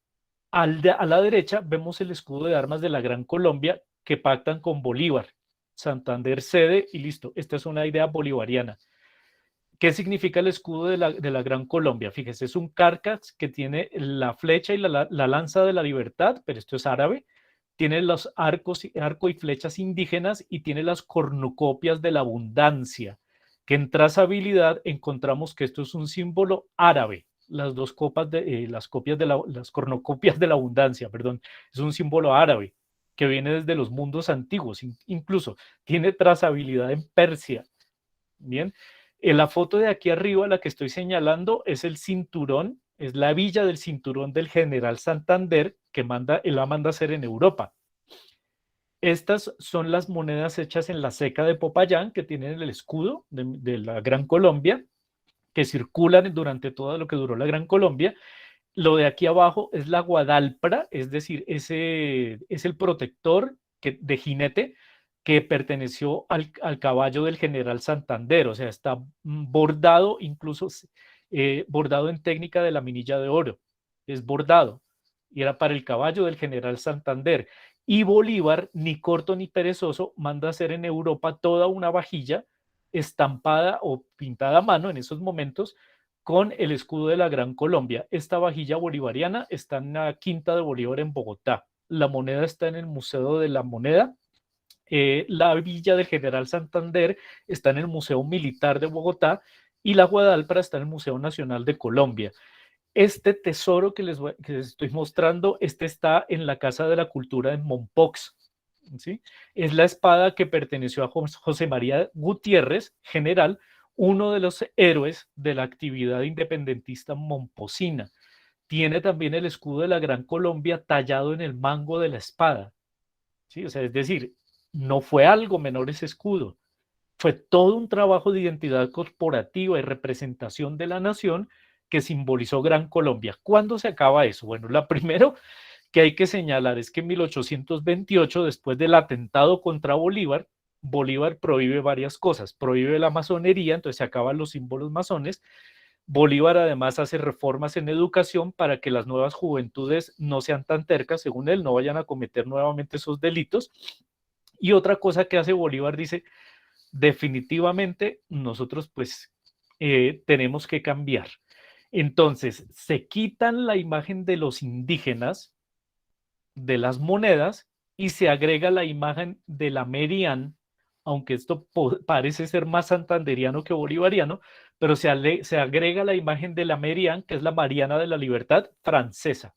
B: A la derecha vemos el escudo de armas de la Gran Colombia que pactan con Bolívar. Santander cede y listo, esta es una idea bolivariana. ¿Qué significa el escudo de la Gran Colombia? Fíjese, es un carcas que tiene la flecha y la lanza de la libertad, pero esto es árabe. Tiene los arco y flechas indígenas y tiene las cornucopias de la abundancia, que en trazabilidad encontramos que esto es un símbolo árabe. Las dos copas las cornucopias de la abundancia, perdón, es un símbolo árabe que viene desde los mundos antiguos, incluso tiene trazabilidad en Persia. Bien, en la foto de aquí arriba, la que estoy señalando, es el cinturón, es la villa del cinturón del general Santander que él la manda a hacer en Europa. Estas son las monedas hechas en la seca de Popayán, que tienen el escudo de la Gran Colombia, que circulan durante todo lo que duró la Gran Colombia. Lo de aquí abajo es la guadalpra, es decir, es el protector de jinete que perteneció al caballo del general Santander, o sea, está bordado, incluso bordado en técnica de la minilla de oro, es bordado, y era para el caballo del general Santander. Y Bolívar, ni corto ni perezoso, manda hacer en Europa toda una vajilla estampada o pintada a mano en esos momentos con el escudo de la Gran Colombia. Esta vajilla bolivariana está en la Quinta de Bolívar en Bogotá. La moneda está en el Museo de la Moneda. La villa del General Santander está en el Museo Militar de Bogotá y la Guadalpara está en el Museo Nacional de Colombia. Este tesoro que les estoy mostrando, está en la Casa de la Cultura en Mompox. ¿Sí? Es la espada que perteneció a José María Gutiérrez, general, uno de los héroes de la actividad independentista momposina. Tiene también el escudo de la Gran Colombia tallado en el mango de la espada. ¿sí? O sea, es decir, no fue algo menor ese escudo, fue todo un trabajo de identidad corporativa y representación de la nación que simbolizó Gran Colombia. ¿Cuándo se acaba eso? Bueno, la primero que hay que señalar es que en 1828, después del atentado contra Bolívar, Bolívar prohíbe varias cosas, prohíbe la masonería, entonces se acaban los símbolos masones. Bolívar además hace reformas en educación para que las nuevas juventudes no sean tan tercas, según él, no vayan a cometer nuevamente esos delitos. Y otra cosa que hace Bolívar, dice, definitivamente nosotros pues tenemos que cambiar. Entonces, se quitan la imagen de los indígenas de las monedas y se agrega la imagen de la Merian, aunque esto parece ser más santanderiano que bolivariano, pero se agrega la imagen de la Merian, que es la Mariana de la Libertad francesa.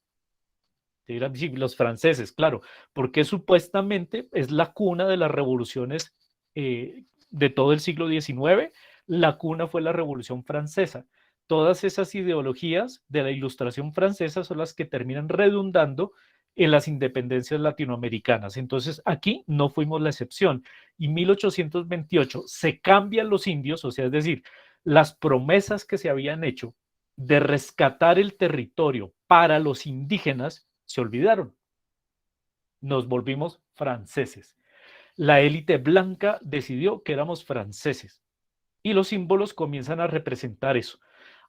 B: Sí, los franceses, claro, porque supuestamente es la cuna de las revoluciones de todo el siglo XIX, la cuna fue la Revolución Francesa. Todas esas ideologías de la Ilustración francesa son las que terminan redundando en las independencias latinoamericanas. Entonces, aquí no fuimos la excepción. Y 1828 se cambian los indios, o sea, es decir, las promesas que se habían hecho de rescatar el territorio para los indígenas se olvidaron. Nos volvimos franceses. La élite blanca decidió que éramos franceses y los símbolos comienzan a representar eso.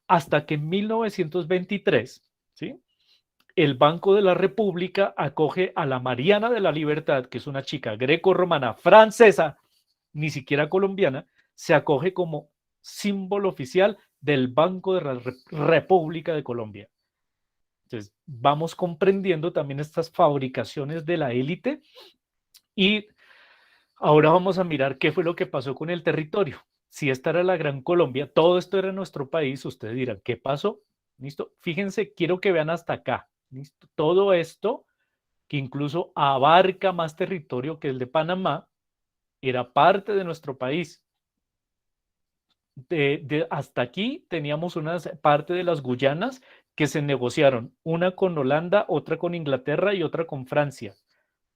B: Hasta que en 1923, ¿sí?, el Banco de la República acoge a la Mariana de la Libertad, que es una chica greco-romana francesa, ni siquiera colombiana, se acoge como símbolo oficial del Banco de la República de Colombia. Entonces, vamos comprendiendo también estas fabricaciones de la élite y ahora vamos a mirar qué fue lo que pasó con el territorio. Si esta era la Gran Colombia, todo esto era nuestro país, ustedes dirán, ¿qué pasó? ¿Listo? Fíjense, quiero que vean hasta acá. ¿Listo? Todo esto, que incluso abarca más territorio que el de Panamá, era parte de nuestro país. Hasta aquí teníamos una parte de las Guyanas que se negociaron, una con Holanda, otra con Inglaterra y otra con Francia,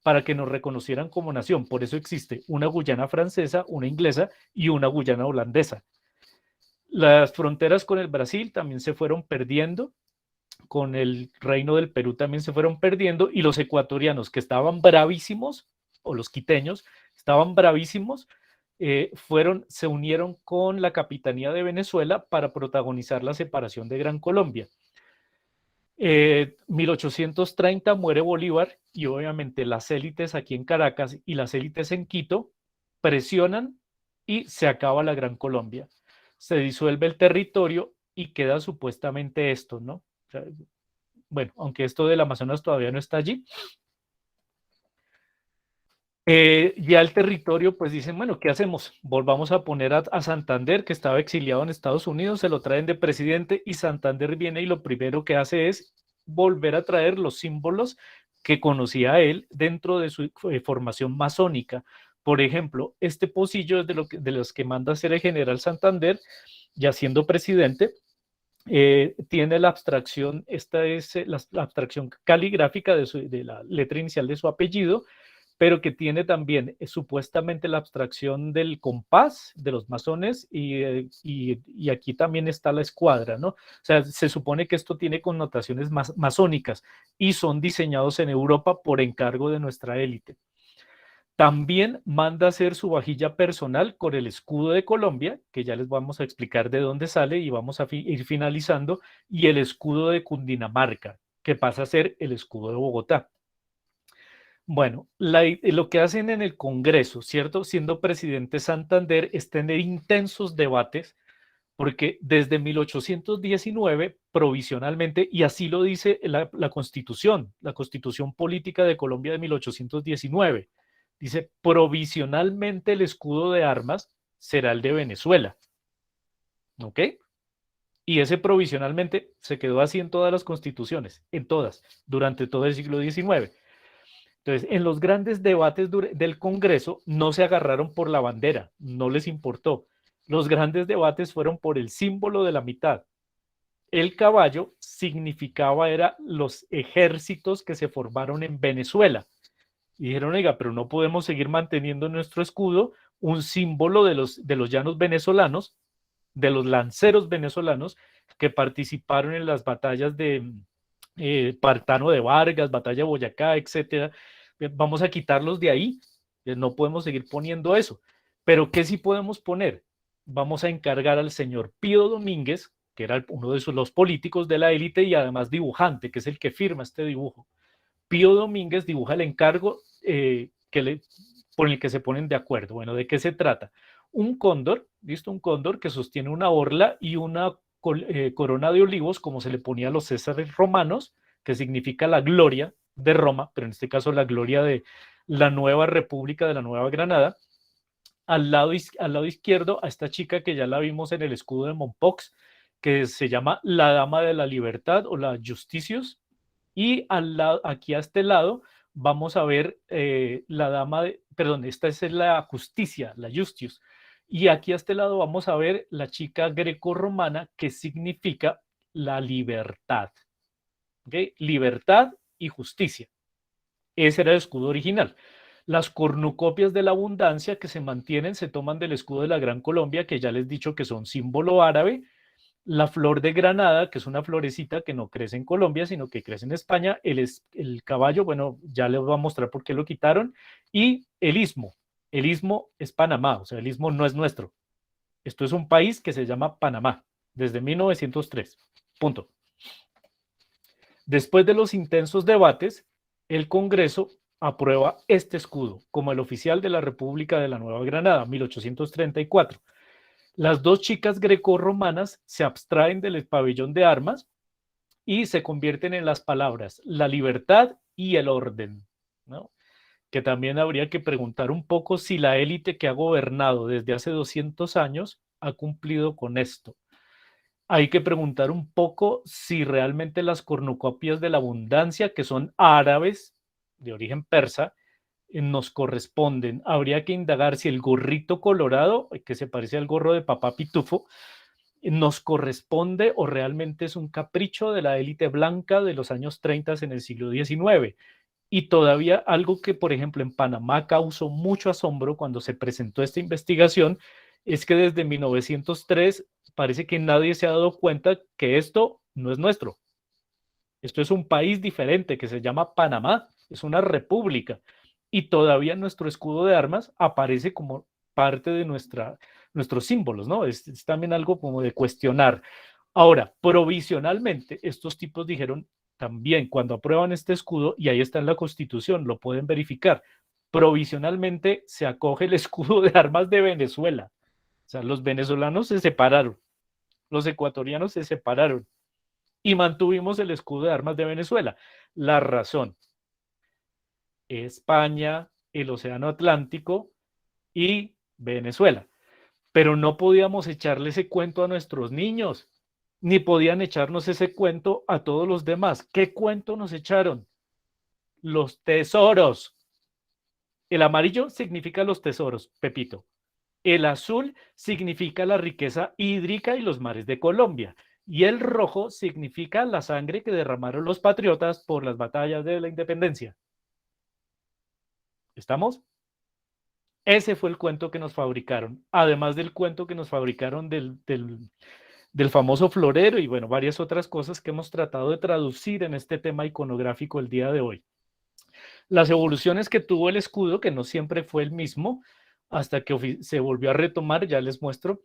B: para que nos reconocieran como nación. Por eso existe una Guyana francesa, una inglesa y una Guyana holandesa. Las fronteras con el Brasil también se fueron perdiendo, con el Reino del Perú también se fueron perdiendo, y los ecuatorianos, que estaban bravísimos, o los quiteños, estaban bravísimos, se unieron con la Capitanía de Venezuela para protagonizar la separación de Gran Colombia. 1830 muere Bolívar y obviamente las élites aquí en Caracas y las élites en Quito presionan y se acaba la Gran Colombia. Se disuelve el territorio y queda supuestamente esto, ¿no? O sea, bueno, aunque esto del Amazonas todavía no está allí. Ya el territorio, pues dicen, bueno, ¿qué hacemos? Volvamos a poner a Santander, que estaba exiliado en Estados Unidos, se lo traen de presidente y Santander viene y lo primero que hace es volver a traer los símbolos que conocía él dentro de su formación masónica. Por ejemplo, este pocillo es de los que manda hacer el general Santander, ya siendo presidente. Tiene la abstracción, esta es la abstracción caligráfica de la letra inicial de su apellido, pero que tiene también supuestamente la abstracción del compás de los masones y aquí también está la escuadra, ¿no? O sea, se supone que esto tiene connotaciones masónicas y son diseñados en Europa por encargo de nuestra élite. También manda hacer su vajilla personal con el escudo de Colombia, que ya les vamos a explicar de dónde sale y vamos a ir finalizando, y el escudo de Cundinamarca, que pasa a ser el escudo de Bogotá. Bueno, lo que hacen en el Congreso, ¿cierto? Siendo presidente Santander, es tener intensos debates, porque desde 1819, provisionalmente, y así lo dice la Constitución Política de Colombia de 1819, dice, provisionalmente el escudo de armas será el de Venezuela. ¿Ok? Y ese provisionalmente se quedó así en todas las constituciones, en todas, durante todo el siglo XIX. Entonces, en los grandes debates del Congreso no se agarraron por la bandera, no les importó. Los grandes debates fueron por el símbolo de la mitad. El caballo significaba, era los ejércitos que se formaron en Venezuela. Y dijeron, oiga, pero no podemos seguir manteniendo en nuestro escudo un símbolo de los llanos venezolanos, de los lanceros venezolanos que participaron en las batallas de Partano de Vargas, batalla de Boyacá, etcétera. Vamos a quitarlos de ahí, no podemos seguir poniendo eso. Pero ¿qué sí podemos poner? Vamos a encargar al señor Pío Domínguez, que era uno de los políticos de la élite y además dibujante, que es el que firma este dibujo. Pío Domínguez dibuja el encargo por el que se ponen de acuerdo. Bueno, ¿de qué se trata? Un cóndor, ¿listo? Un cóndor que sostiene una orla y una corona de olivos, como se le ponía a los césares romanos, que significa la gloria de Roma, pero en este caso la gloria de la nueva república de la Nueva Granada. Al lado izquierdo a esta chica que ya la vimos en el escudo de Mompox, que se llama la Dama de la Libertad o la Justicius, y aquí a este lado vamos a ver la dama perdón, esta es la justicia, la Justius, y aquí a este lado vamos a ver la chica grecorromana, que significa la libertad, ¿okay? Libertad y justicia. Ese era el escudo original. Las cornucopias de la abundancia que se mantienen se toman del escudo de la Gran Colombia, que ya les he dicho que son símbolo árabe. La flor de Granada, que es una florecita que no crece en Colombia, sino que crece en España. El caballo, bueno, ya les voy a mostrar por qué lo quitaron. Y el istmo. El istmo es Panamá, o sea, el istmo no es nuestro. Esto es un país que se llama Panamá, desde 1903. Punto. Después de los intensos debates, el Congreso aprueba este escudo como el oficial de la República de la Nueva Granada, 1834. Las dos chicas grecorromanas se abstraen del pabellón de armas y se convierten en las palabras la libertad y el orden, ¿no? Que también habría que preguntar un poco si la élite que ha gobernado desde hace 200 años ha cumplido con esto. Hay que preguntar un poco si realmente las cornucopias de la abundancia, que son árabes de origen persa, nos corresponden. Habría que indagar si el gorrito colorado, que se parece al gorro de Papá Pitufo, nos corresponde o realmente es un capricho de la élite blanca de los años 30 en el siglo XIX. Y todavía algo que, por ejemplo, en Panamá causó mucho asombro cuando se presentó esta investigación, es que desde 1903 parece que nadie se ha dado cuenta que esto no es nuestro. Esto es un país diferente que se llama Panamá, es una república. Y todavía nuestro escudo de armas aparece como parte de nuestros símbolos, ¿no? Es también algo como de cuestionar. Ahora, provisionalmente, estos tipos dijeron también cuando aprueban este escudo, y ahí está en la Constitución, lo pueden verificar, provisionalmente se acoge el escudo de armas de Venezuela. O sea, los venezolanos se separaron, los ecuatorianos se separaron y mantuvimos el escudo de armas de Venezuela. La razón, España, el Océano Atlántico y Venezuela. Pero no podíamos echarle ese cuento a nuestros niños, ni podían echarnos ese cuento a todos los demás. ¿Qué cuento nos echaron? Los tesoros. El amarillo significa los tesoros, Pepito. El azul significa la riqueza hídrica y los mares de Colombia. Y el rojo significa la sangre que derramaron los patriotas por las batallas de la independencia. ¿Estamos? Ese fue el cuento que nos fabricaron, además del cuento que nos fabricaron del famoso florero y bueno, varias otras cosas que hemos tratado de traducir en este tema iconográfico el día de hoy. Las evoluciones que tuvo el escudo, que no siempre fue el mismo, hasta que se volvió a retomar, ya les muestro.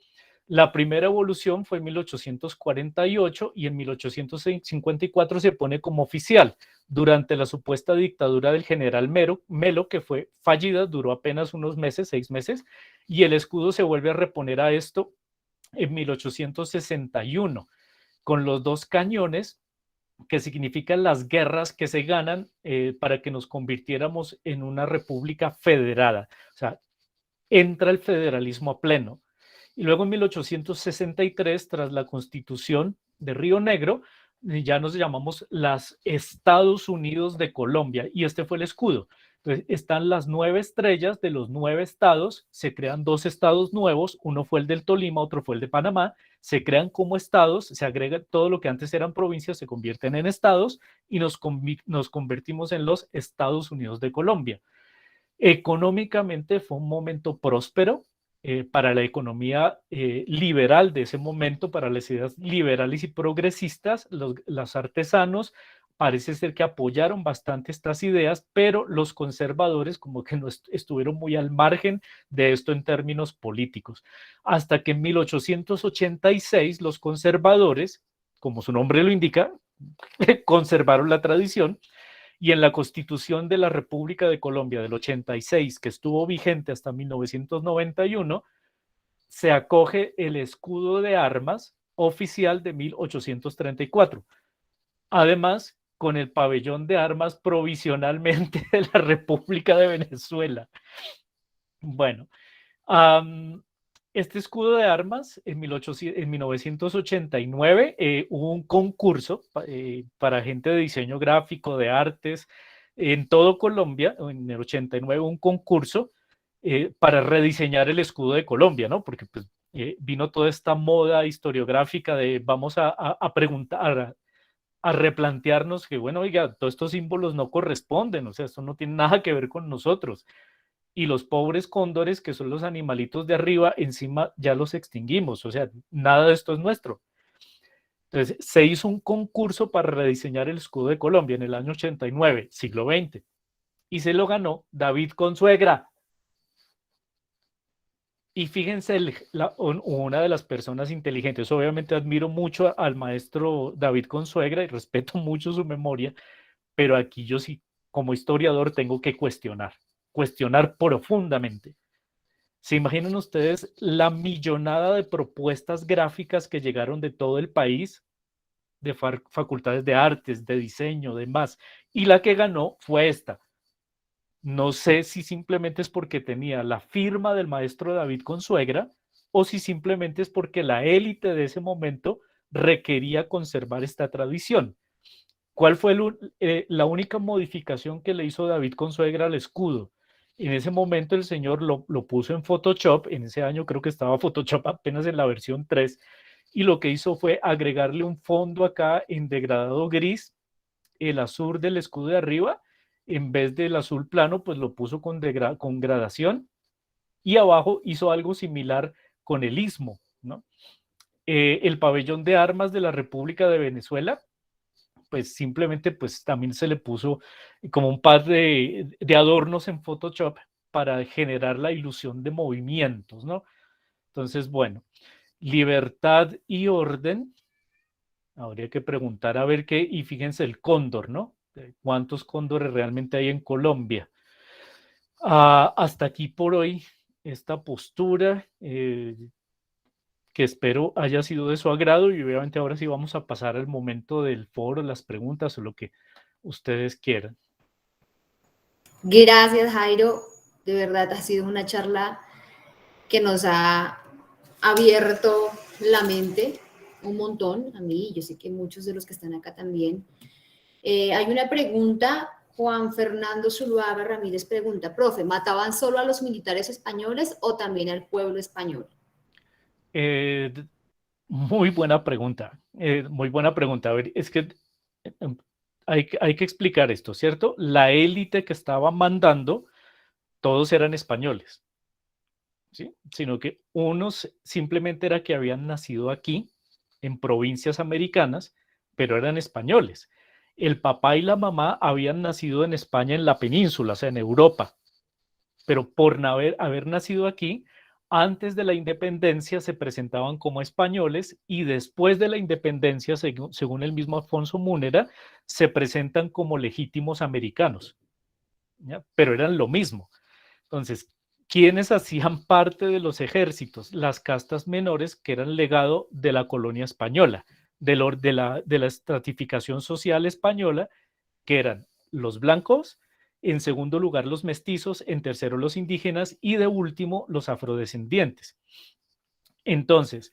B: La primera evolución fue en 1848 y en 1854 se pone como oficial durante la supuesta dictadura del general Melo, que fue fallida, duró apenas unos meses, 6 meses, y el escudo se vuelve a reponer a esto en 1861, con los 2 cañones que significan las guerras que se ganan para que nos convirtiéramos en una república federada. O sea, entra el federalismo a pleno. Y luego en 1863, tras la Constitución de Río Negro, ya nos llamamos las Estados Unidos de Colombia, y este fue el escudo. Entonces, están las 9 estrellas de los 9 estados, se crean 2 estados nuevos, uno fue el del Tolima, otro fue el de Panamá, se crean como estados, se agrega todo lo que antes eran provincias, se convierten en estados, y nos convertimos en los Estados Unidos de Colombia. Económicamente fue un momento próspero para la economía liberal de ese momento, para las ideas liberales y progresistas. Los artesanos parece ser que apoyaron bastante estas ideas, pero los conservadores como que no estuvieron muy al margen de esto en términos políticos. Hasta que en 1886 los conservadores, como su nombre lo indica, conservaron la tradición, y en la Constitución de la República de Colombia del 86, que estuvo vigente hasta 1991, se acoge el escudo de armas oficial de 1834. Además, con el pabellón de armas provisionalmente de la República de Venezuela. Bueno, este escudo de armas en 1989 hubo un concurso para gente de diseño gráfico, de artes, en todo Colombia. En el 89 un concurso para rediseñar el escudo de Colombia, ¿no? Porque pues, vino toda esta moda historiográfica de vamos a preguntar, a replantearnos que, bueno, oiga, todos estos símbolos no corresponden, o sea, esto no tiene nada que ver con nosotros. Y los pobres cóndores, que son los animalitos de arriba, encima ya los extinguimos, o sea, nada de esto es nuestro. Entonces, se hizo un concurso para rediseñar el escudo de Colombia en el año 89, siglo XX, y se lo ganó David Consuegra. Y fíjense, una de las personas inteligentes, obviamente admiro mucho al maestro David Consuegra y respeto mucho su memoria, pero aquí yo sí, como historiador, tengo que cuestionar profundamente. ¿Se imaginan ustedes la millonada de propuestas gráficas que llegaron de todo el país, de facultades de artes, de diseño, demás? Y la que ganó fue esta. No sé si simplemente es porque tenía la firma del maestro David Consuegra o si simplemente es porque la élite de ese momento requería conservar esta tradición. ¿Cuál fue la única modificación que le hizo David Consuegra al escudo? En ese momento el señor lo puso en Photoshop, en ese año creo que estaba Photoshop apenas en la versión 3, y lo que hizo fue agregarle un fondo acá en degradado gris, el azul del escudo de arriba, en vez del azul plano, pues lo puso con gradación, y abajo hizo algo similar con el istmo, ¿no? El pabellón de armas de la República de Venezuela, pues simplemente pues también se le puso como un par de adornos en Photoshop para generar la ilusión de movimientos, ¿no? Entonces, bueno, libertad y orden, habría que preguntar a ver qué, y fíjense el cóndor, ¿no? ¿Cuántos cóndores realmente hay en Colombia? Hasta aquí por hoy esta postura, que espero haya sido de su agrado, y obviamente ahora sí vamos a pasar al momento del foro, las preguntas o lo que ustedes quieran.
A: Gracias, Jairo. De verdad ha sido una charla que nos ha abierto la mente un montón, a mí, y yo sé que muchos de los que están acá también. Hay una pregunta, Juan Fernando Zuluaga Ramírez pregunta, profe, ¿mataban solo a los militares españoles o también al pueblo español?
B: Muy buena pregunta, muy buena pregunta. A ver, es que hay que explicar esto, ¿cierto? La élite que estaba mandando, todos eran españoles, ¿sí? Sino que unos simplemente era que habían nacido aquí, en provincias americanas, pero eran españoles. El papá y la mamá habían nacido en España, en la península, o sea, en Europa, pero por haber nacido aquí, antes de la independencia se presentaban como españoles, y después de la independencia, según el mismo Alfonso Múnera, se presentan como legítimos americanos, ¿ya? Pero eran lo mismo. Entonces, ¿quiénes hacían parte de los ejércitos? Las castas menores, que eran legado de la colonia española, de la estratificación social española, que eran los blancos, en segundo lugar los mestizos, en tercero los indígenas y de último los afrodescendientes. Entonces,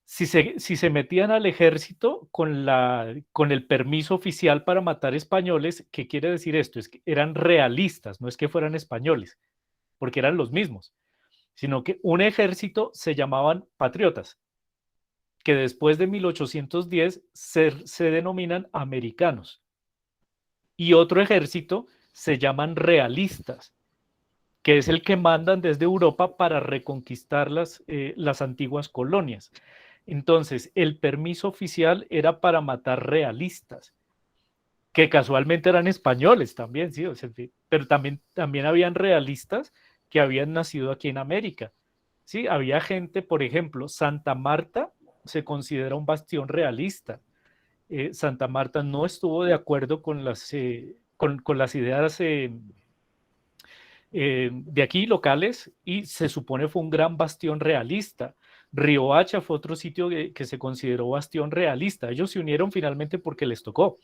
B: si se metían al ejército con el permiso oficial para matar españoles, ¿qué quiere decir esto? Es que eran realistas, no es que fueran españoles, porque eran los mismos, sino que un ejército se llamaban patriotas, que después de 1810 se denominan americanos, y otro ejército se llaman realistas, que es el que mandan desde Europa para reconquistar las antiguas colonias. Entonces, el permiso oficial era para matar realistas, que casualmente eran españoles también, sí, o sea, pero también habían realistas que habían nacido aquí en América. Sí, había gente, por ejemplo, Santa Marta se considera un bastión realista. Santa Marta no estuvo de acuerdo con las ideas de aquí locales y se supone fue un gran bastión realista. Riohacha fue otro sitio que se consideró bastión realista. Ellos se unieron finalmente porque les tocó.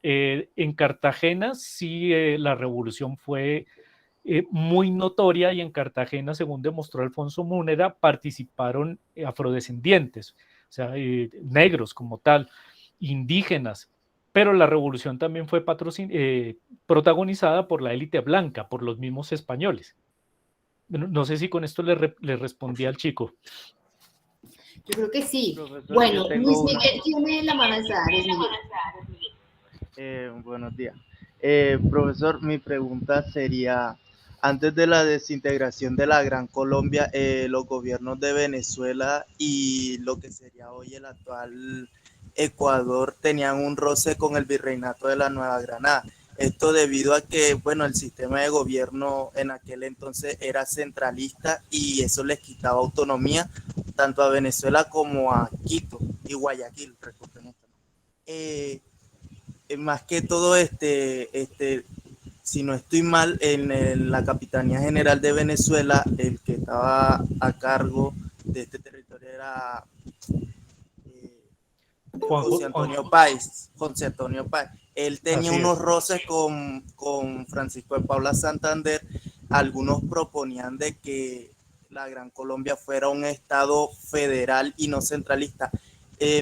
B: En Cartagena sí la revolución fue muy notoria y en Cartagena, según demostró Alfonso Múnera, participaron afrodescendientes, o sea, negros como tal, indígenas, pero la revolución también fue protagonizada por la élite blanca, por los mismos españoles. No sé si con esto le respondí al chico.
A: Yo creo que sí.
C: Profesor, yo
A: Bueno,
C: tengo
A: Luis
C: una.
A: Miguel tiene la mano alzada, Luis Miguel.
C: Buenos días. Profesor, mi pregunta sería, antes de la desintegración de la Gran Colombia, los gobiernos de Venezuela y lo que sería hoy el actual Ecuador tenían un roce con el virreinato de la Nueva Granada. Esto debido a que, bueno, el sistema de gobierno en aquel entonces era centralista y eso les quitaba autonomía tanto a Venezuela como a Quito y Guayaquil, recordemos. Más que todo, si no estoy mal, en la Capitanía General de Venezuela, el que estaba a cargo de este territorio era eh, José Antonio Páez. José Antonio Páez. Él tenía unos roces con Francisco de Paula Santander. Algunos proponían de que la Gran Colombia fuera un estado federal y no centralista.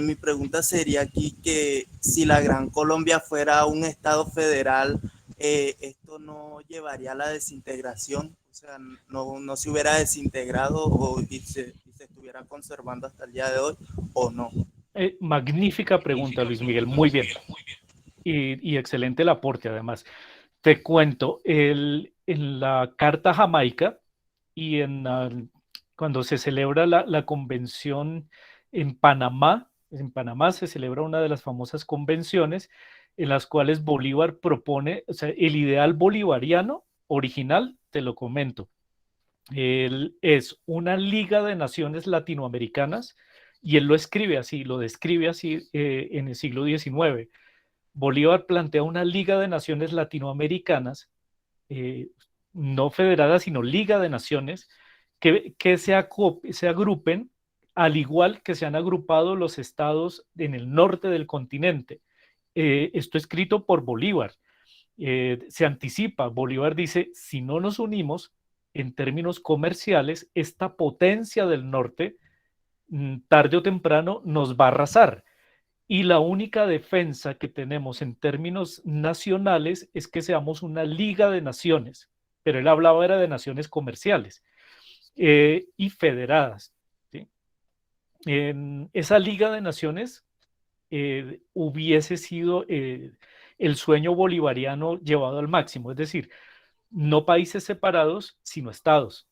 C: Mi pregunta sería aquí que si la Gran Colombia fuera un estado federal, esto no llevaría a la desintegración, o sea, no se hubiera desintegrado y se estuviera conservando hasta el día de hoy, o no.
B: Magnífica pregunta, Luis Miguel, muy bien. Y excelente el aporte, además. Te cuento, en la Carta Jamaica y cuando se celebra la convención en Panamá se celebra una de las famosas convenciones en las cuales Bolívar propone, o sea, el ideal bolivariano original, te lo comento, es una liga de naciones latinoamericanas y él lo escribe así, lo describe así en el siglo XIX. Bolívar plantea una liga de naciones latinoamericanas, eh, no federadas, sino liga de naciones, que se agrupen al igual que se han agrupado los estados en el norte del continente. Esto escrito por Bolívar. Se anticipa, Bolívar dice, si no nos unimos en términos comerciales, esta potencia del norte, tarde o temprano, nos va a arrasar. Y la única defensa que tenemos en términos nacionales es que seamos una liga de naciones, pero él hablaba era de naciones comerciales y federadas. ¿Sí? En esa liga de naciones hubiese sido el sueño bolivariano llevado al máximo, es decir, no países separados, sino estados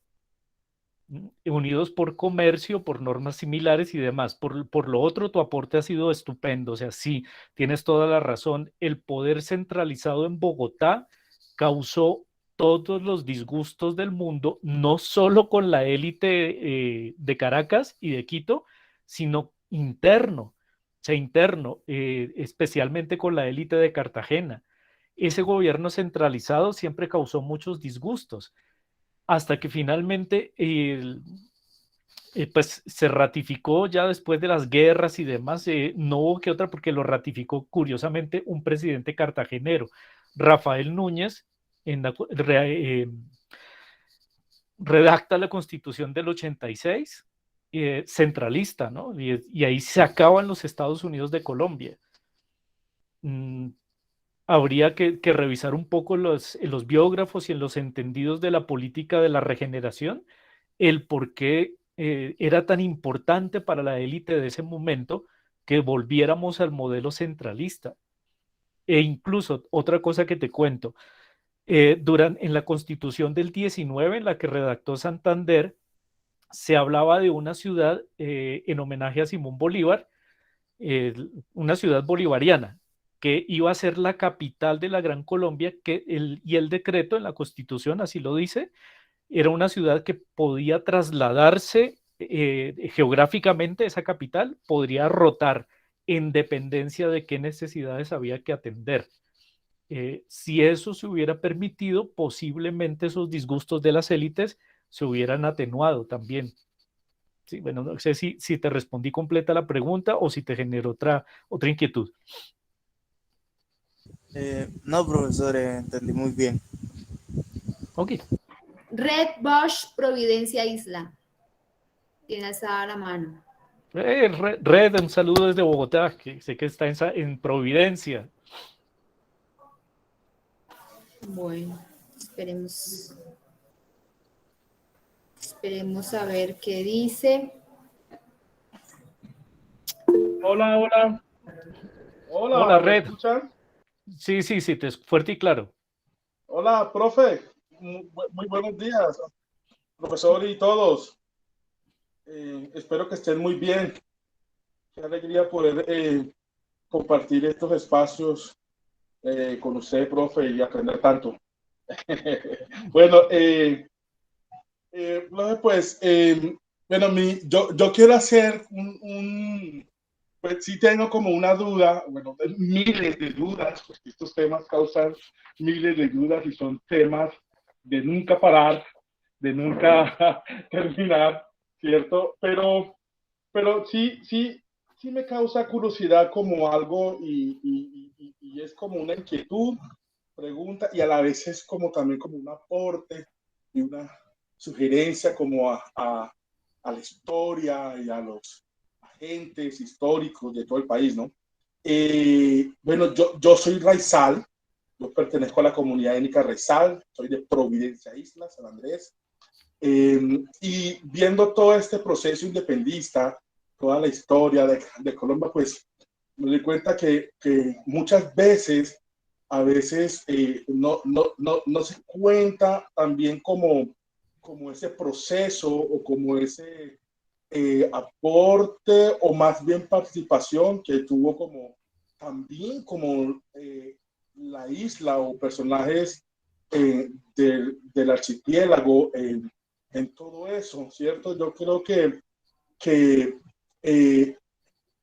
B: unidos por comercio, por normas similares y demás. Por lo otro, tu aporte ha sido estupendo. O sea, sí, tienes toda la razón. El poder centralizado en Bogotá causó todos los disgustos del mundo, no solo con la élite de Caracas y de Quito, sino interno, o sea, interno, especialmente con la élite de Cartagena. Ese gobierno centralizado siempre causó muchos disgustos hasta que finalmente pues se ratificó ya después de las guerras y demás, no hubo que otra porque lo ratificó curiosamente un presidente cartagenero, Rafael Núñez, en redacta la constitución del 86, centralista, ¿no? Y ahí se acaban los Estados Unidos de Colombia. Habría que revisar un poco en los biógrafos y en los entendidos de la política de la regeneración, el por qué era tan importante para la élite de ese momento que volviéramos al modelo centralista. E incluso, otra cosa que te cuento, En la Constitución del 19, en la que redactó Santander, se hablaba de una ciudad en homenaje a Simón Bolívar, una ciudad bolivariana, que iba a ser la capital de la Gran Colombia, y el decreto en la Constitución así lo dice, era una ciudad que podía trasladarse geográficamente, esa capital podría rotar en dependencia de qué necesidades había que atender. Si eso se hubiera permitido, posiblemente esos disgustos de las élites se hubieran atenuado también. Sí, bueno, no sé si te respondí completa la pregunta o si te generó otra inquietud.
C: No, profesor, entendí muy bien.
B: Ok.
A: Red Bush, Providencia Isla. Tiene alzada la mano.
B: Red, un saludo desde Bogotá, que sé que está en Providencia.
A: Bueno, esperemos a ver qué dice.
D: Hola, hola. Hola,
B: Hola,
D: ¿me
B: Red.
D: escuchan?
B: Sí, fuerte y claro.
D: Hola, profe. Muy buenos días, profesor y todos. Espero que estén muy bien. Qué alegría poder compartir estos espacios con usted, profe, y aprender tanto. Bueno, profe, pues, bueno, yo quiero hacer pues sí tengo como una duda, bueno, miles de dudas, porque estos temas causan miles de dudas y son temas de nunca parar, de nunca terminar, ¿cierto? Pero sí me causa curiosidad como algo y es como una inquietud, pregunta, y a la vez es como también como un aporte y una sugerencia como a la historia y a los agentes históricos de todo el país, ¿no? Bueno, yo soy raizal, yo pertenezco a la comunidad étnica raizal, soy de Providencia Isla, San Andrés, y viendo todo este proceso independista, toda la historia de Colombia, pues me doy cuenta que muchas veces, a veces no se cuenta también como ese proceso o como ese aporte o más bien participación que tuvo como también como la isla o personajes del archipiélago en todo eso, ¿cierto? Yo creo que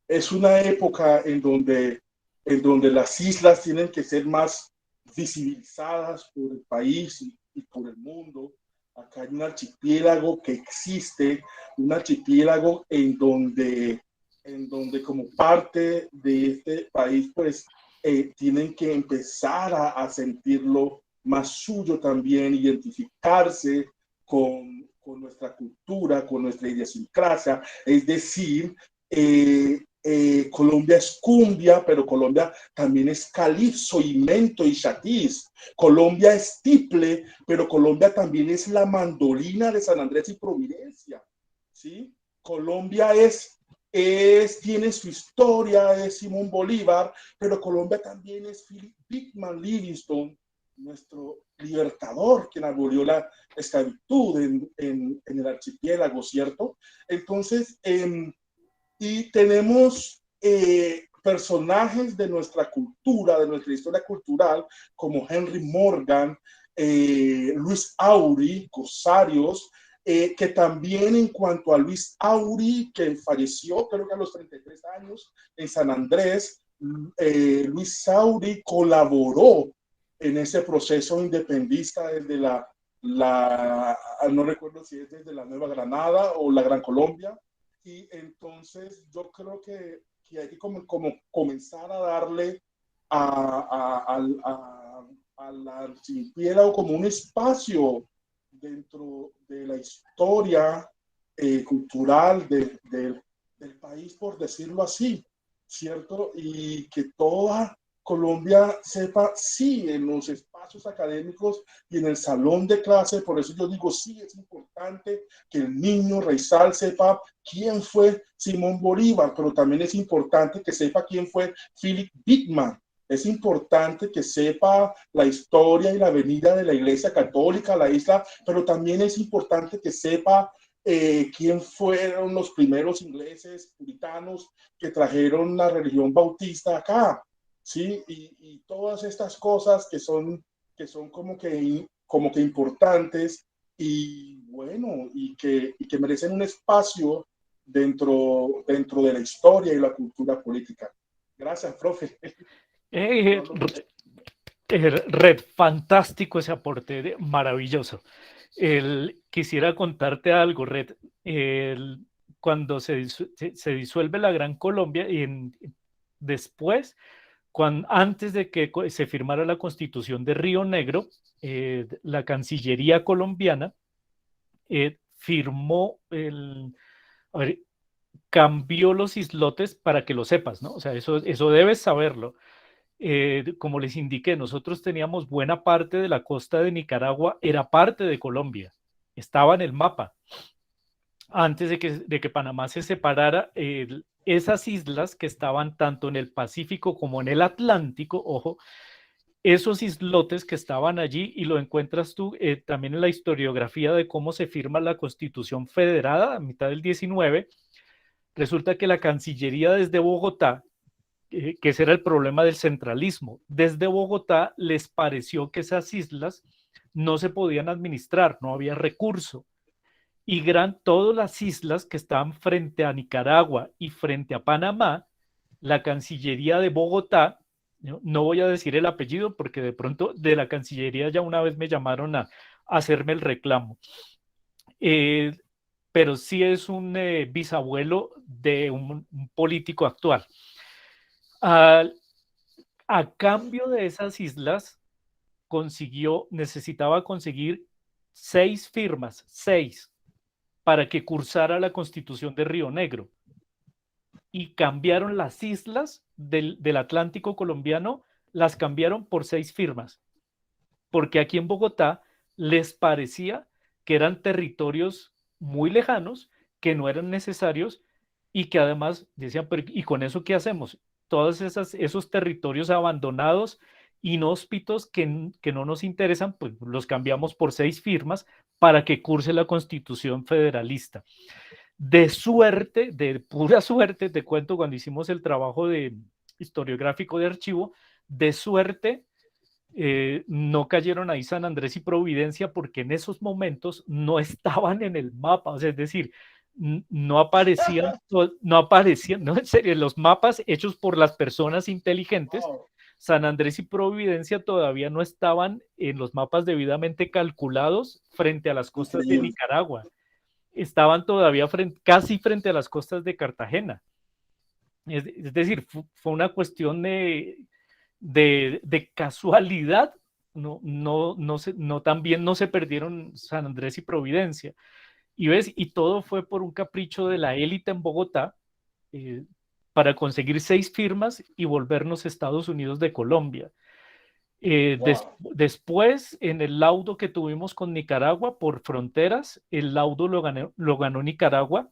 D: es una época en donde las islas tienen que ser más visibilizadas por el país y por el mundo. Acá hay un archipiélago que existe, un archipiélago en donde como parte de este país, pues tienen que empezar a sentirlo más suyo también, identificarse con nuestra cultura, con nuestra idiosincrasia, es decir, Colombia es cumbia, pero Colombia también es calipso y mento y chatiz. Colombia es tiple, pero Colombia también es la mandolina de San Andrés y Providencia. ¿Sí? Colombia tiene su historia, es Simón Bolívar, pero Colombia también es Philip Pickman Livingstone, nuestro libertador, quien abolió la esclavitud en el archipiélago, ¿cierto? Entonces, y tenemos personajes de nuestra cultura, de nuestra historia cultural, como Henry Morgan, Luis Aury, Cosarios, que también en cuanto a Luis Aury, que falleció creo que a los 33 años en San Andrés, Luis Aury colaboró en ese proceso independista desde no recuerdo si es desde la Nueva Granada o la Gran Colombia, y entonces yo creo que hay que como comenzar a darle al archipiélago como un espacio dentro de la historia cultural del país, por decirlo así, ¿cierto? Y que toda Colombia sepa, sí, en los espacios académicos y en el salón de clase, por eso yo digo, sí, es importante que el niño raizal sepa quién fue Simón Bolívar, pero también es importante que sepa quién fue Philip Pickman, Es importante que sepa la historia y la venida de la Iglesia Católica a la isla, pero también es importante que sepa quién fueron los primeros ingleses puritanos que trajeron la religión bautista acá, ¿sí? Y todas estas cosas que son como que importantes y bueno, y que merecen un espacio dentro de la historia y la cultura política. Gracias, profe.
B: Red, fantástico ese aporte, maravilloso. Quisiera contarte algo, Red. Cuando se disuelve la Gran Colombia y después, antes de que se firmara la Constitución de Río Negro, la Cancillería colombiana firmó a ver, cambió los islotes para que lo sepas, ¿no? O sea, eso debes saberlo. Como les indiqué, nosotros teníamos buena parte de la costa de Nicaragua, era parte de Colombia, estaba en el mapa. Antes de que Panamá se separara, esas islas que estaban tanto en el Pacífico como en el Atlántico, ojo, esos islotes que estaban allí, y lo encuentras tú también en la historiografía de cómo se firma la Constitución Federada a mitad del 19, resulta que la Cancillería desde Bogotá, que ese era el problema del centralismo, desde Bogotá les pareció que esas islas no se podían administrar, no había recurso, y todas las islas que estaban frente a Nicaragua y frente a Panamá, la Cancillería de Bogotá, no voy a decir el apellido porque de pronto de la Cancillería ya una vez me llamaron a hacerme el reclamo, pero sí es un bisabuelo de un político actual. A cambio de esas islas, necesitaba conseguir 6 firmas, 6, para que cursara la Constitución de Río Negro. Y cambiaron las islas del Atlántico colombiano, las cambiaron por 6 firmas, porque aquí en Bogotá les parecía que eran territorios muy lejanos, que no eran necesarios y que además decían, pero ¿y con eso qué hacemos? Todos esos territorios abandonados, inhóspitos, que no nos interesan, pues los cambiamos por 6 firmas para que curse la Constitución federalista. De suerte, de pura suerte, te cuento, cuando hicimos el trabajo historiográfico de archivo, de suerte, no cayeron ahí San Andrés y Providencia porque en esos momentos no estaban en el mapa, o sea, es decir, no aparecían, no, en serio, los mapas hechos por las personas inteligentes, San Andrés y Providencia todavía no estaban en los mapas debidamente calculados frente a las costas de Nicaragua, estaban todavía casi frente a las costas de Cartagena. Es decir, fue una cuestión de casualidad, también no se perdieron San Andrés y Providencia. Y todo fue por un capricho de la élite en Bogotá, para conseguir 6 firmas y volvernos Estados Unidos de Colombia. Después, en el laudo que tuvimos con Nicaragua por fronteras, el laudo lo ganó Nicaragua.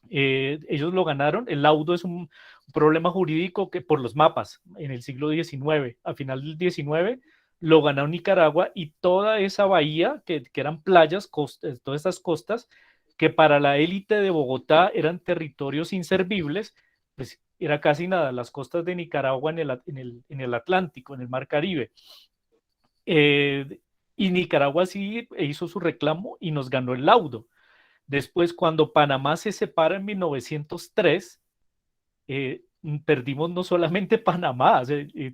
B: Ellos lo ganaron. El laudo es un problema jurídico que por los mapas en el siglo XIX, a final del XIX, lo ganó Nicaragua, y toda esa bahía, que eran playas, todas estas costas, que para la élite de Bogotá eran territorios inservibles, pues era casi nada, las costas de Nicaragua en el Atlántico, en el Mar Caribe. Y Nicaragua sí hizo su reclamo y nos ganó el laudo. Después, cuando Panamá se separa en 1903, perdimos no solamente Panamá,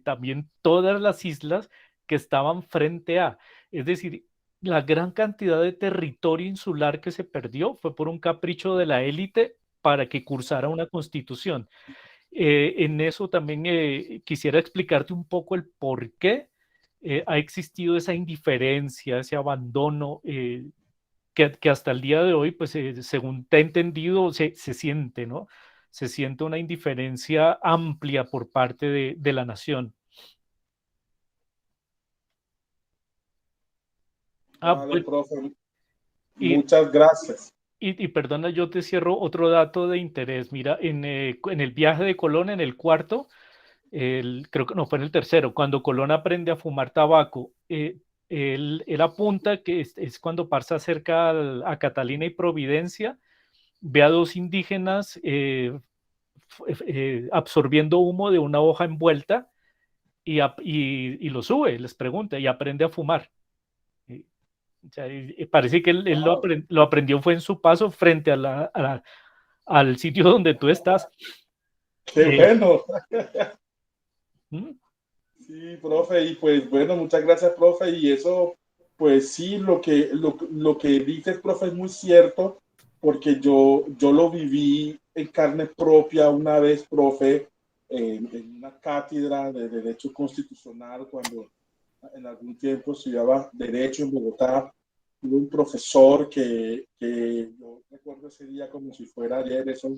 B: también todas las islas que estaban frente a, es decir, la gran cantidad de territorio insular que se perdió fue por un capricho de la élite para que cursara una constitución. En eso también quisiera explicarte un poco el por qué ha existido esa indiferencia, ese abandono, que hasta el día de hoy, pues según te he entendido, se siente, ¿no? Se siente una indiferencia amplia por parte de la nación.
D: Vale, profe. Muchas gracias.
B: Y perdona, yo te cierro otro dato de interés. Mira, en el viaje de Colón, en el cuarto, creo que no fue en el tercero, cuando Colón aprende a fumar tabaco, él apunta que es cuando pasa cerca a Catalina y Providencia, ve a dos indígenas absorbiendo humo de una hoja envuelta y lo sube, les pregunta y aprende a fumar. O sea, parece que él lo aprendió fue en su paso frente al sitio donde tú estás.
D: ¡Qué bueno!
B: ¿Mm?
D: Sí, profe, y pues bueno, muchas gracias, profe, y eso, pues sí, lo que dices, profe, es muy cierto, porque yo lo viví en carne propia una vez, profe, en una cátedra de Derecho Constitucional, cuando en algún tiempo estudiaba Derecho en Bogotá. Tuve un profesor que yo recuerdo ese día como si fuera ayer, eso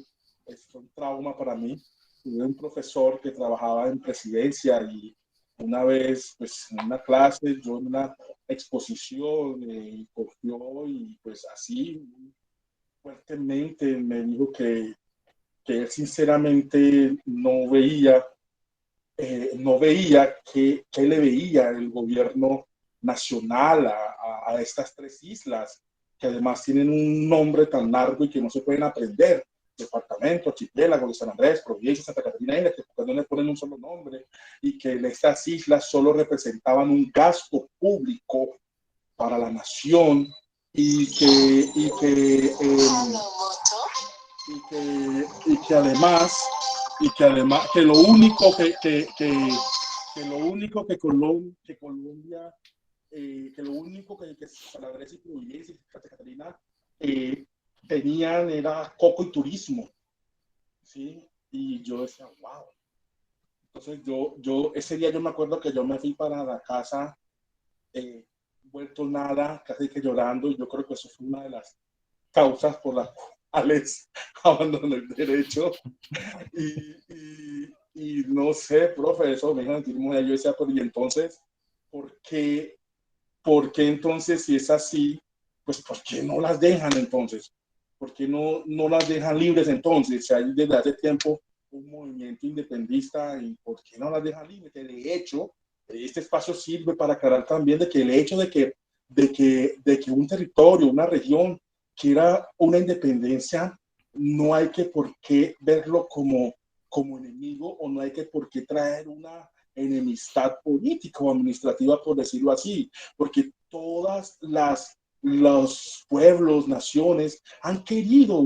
D: es un trauma para mí. Tuve un profesor que trabajaba en presidencia y una vez, pues en una clase, yo en una exposición, cogió y pues así fuertemente me dijo que él sinceramente no veía qué le veía el gobierno nacional a estas tres islas, que además tienen un nombre tan largo y que no se pueden aprender. Departamento, archipiélago de San Andrés, Providencia, Santa Catarina, que no le ponen un solo nombre, y que estas islas solo representaban un gasto público para la nación y que además que lo único Colombia, que lo único que San Andrés y Providencia y Santa Catarina tenían era coco y turismo, ¿sí? Y yo decía, wow. Entonces ese día yo me acuerdo que yo me fui para la casa, vuelto nada, casi que llorando, y yo creo que eso fue una de las causas por las cuales abandoné el derecho. Y no sé, profe, eso me dijo sentir muy. Yo decía, pero y entonces, ¿por qué entonces, si es así, pues por qué no las dejan entonces? ¿Por qué no las dejan libres entonces? Si hay desde hace tiempo un movimiento independentista, ¿y por qué no las dejan libres? Que de hecho, este espacio sirve para aclarar también de que el hecho de que un territorio, una región quiera una independencia, no hay que por qué verlo como enemigo, o no hay que por qué traer una enemistad política o administrativa, por decirlo así, porque los pueblos, naciones han querido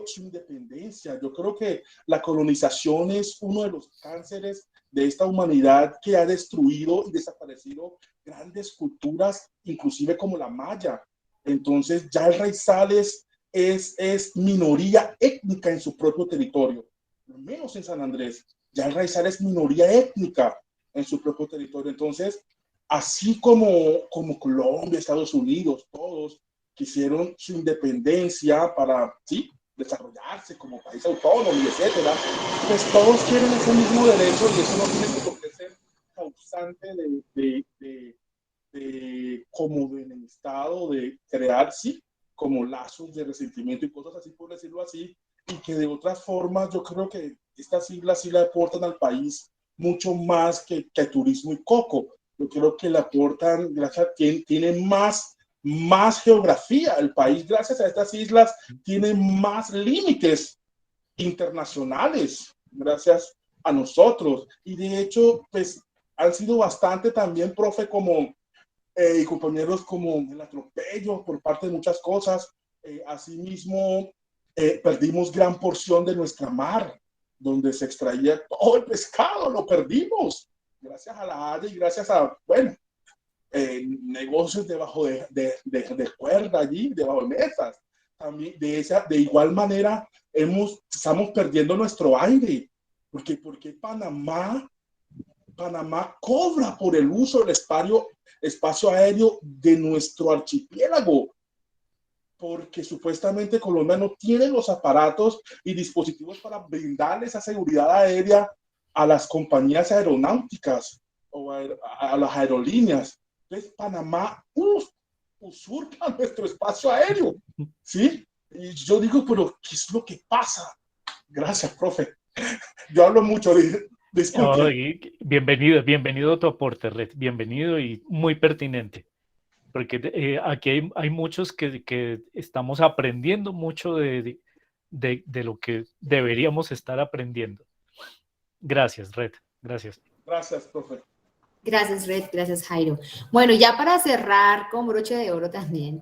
D: su independencia. Yo creo que la colonización es uno de los cánceres de esta humanidad que ha destruido y desaparecido grandes culturas, inclusive como la maya. Entonces ya el raizal es minoría étnica en su propio territorio, menos en San Andrés. Ya el raizal es minoría étnica en su propio territorio. Entonces, así como Colombia, Estados Unidos, todos quisieron su independencia para, sí, desarrollarse como país autónomo, etcétera, pues todos quieren ese mismo derecho, y eso no tiene por qué ser causante como de enemistad o de crear, sí, como lazos de resentimiento y cosas así, por decirlo así, y que de otras formas yo creo que estas islas sí le aportan al país mucho más que turismo y coco. Yo creo que le aportan, tienen más geografía. El país, gracias a estas islas, tiene más límites internacionales, gracias a nosotros. Y de hecho, pues han sido bastante también, profe, y compañeros, como el atropello por parte de muchas cosas. Asimismo, perdimos gran porción de nuestra mar, donde se extraía todo el pescado, lo perdimos, gracias a la Haya y gracias a, bueno, negocios debajo de cuerda allí, debajo de mesas. También de igual manera estamos perdiendo nuestro aire, porque Panamá cobra por el uso del espacio aéreo de nuestro archipiélago, porque supuestamente Colombia no tiene los aparatos y dispositivos para brindar esa seguridad aérea a las compañías aeronáuticas o a las aerolíneas. Entonces, Panamá usurpa nuestro espacio aéreo, ¿sí? Y yo digo, pero ¿qué es lo que pasa? Gracias, profe. Yo hablo mucho, Disculpe.
B: Bienvenido tu aporte, Red, bienvenido y muy pertinente, porque aquí hay muchos que estamos aprendiendo mucho de lo que deberíamos estar aprendiendo. Gracias, Red, gracias.
D: Gracias, profe.
A: Gracias, Red, gracias, Jairo. Bueno, ya para cerrar con broche de oro también,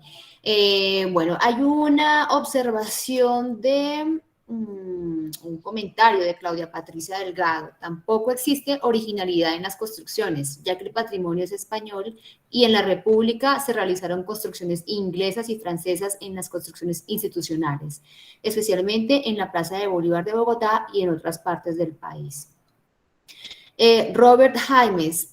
A: bueno, hay una observación de un comentario de Claudia Patricia Delgado. Tampoco existe originalidad en las construcciones, ya que el patrimonio es español y en la República se realizaron construcciones inglesas y francesas en las construcciones institucionales, especialmente en la Plaza de Bolívar de Bogotá y en otras partes del país. Robert Jaimes,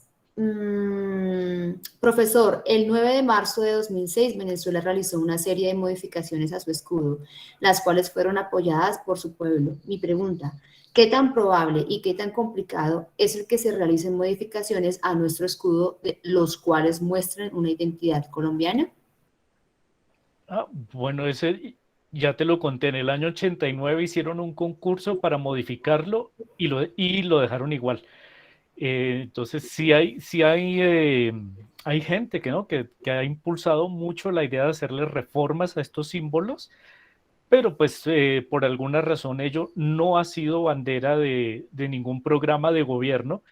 A: profesor, el 9 de marzo de 2006, Venezuela realizó una serie de modificaciones a su escudo, las cuales fueron apoyadas por su pueblo. Mi pregunta, ¿qué tan probable y qué tan complicado es el que se realicen modificaciones a nuestro escudo, los cuales muestren una identidad colombiana?
B: Bueno, ese ya te lo conté, en el año 89 hicieron un concurso para modificarlo y lo dejaron igual. Entonces sí hay gente ¿no? que ha impulsado mucho la idea de hacerle reformas a estos símbolos, pero pues por alguna razón ello no ha sido bandera de ningún programa de gobierno,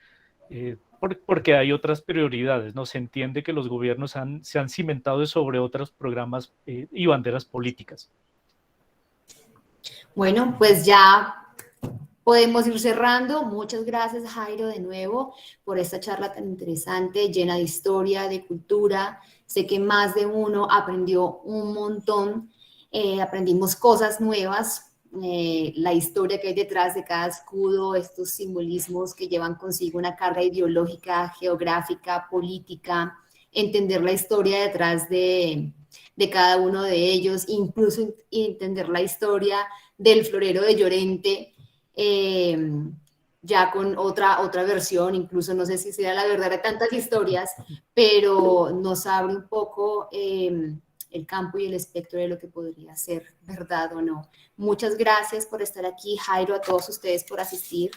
B: porque hay otras prioridades, ¿no? Se entiende que los gobiernos se han cimentado sobre otros programas y banderas políticas.
A: Bueno, pues ya podemos ir cerrando. Muchas gracias, Jairo, de nuevo por esta charla tan interesante, llena de historia, de cultura. Sé que más de uno aprendió un montón, aprendimos cosas nuevas, la historia que hay detrás de cada escudo, estos simbolismos que llevan consigo una carga ideológica, geográfica, política, entender la historia detrás de cada uno de ellos, incluso entender la historia del florero de Llorente, ya con otra versión, incluso no sé si será la verdad de tantas historias, pero nos abre un poco el campo y el espectro de lo que podría ser verdad o no. Muchas gracias por estar aquí, Jairo, a todos ustedes por asistir.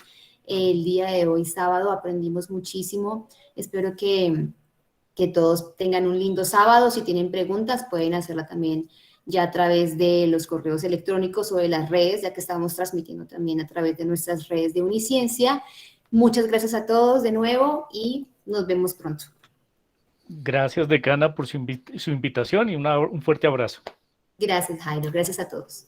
A: El día de hoy, sábado, aprendimos muchísimo. Espero que todos tengan un lindo sábado. Si tienen preguntas, pueden hacerla también ya a través de los correos electrónicos o de las redes, ya que estamos transmitiendo también a través de nuestras redes de Uniciencia. Muchas gracias a todos de nuevo y nos vemos pronto.
B: Gracias, decana, por su invitación y un fuerte abrazo.
A: Gracias, Jairo. Gracias a todos.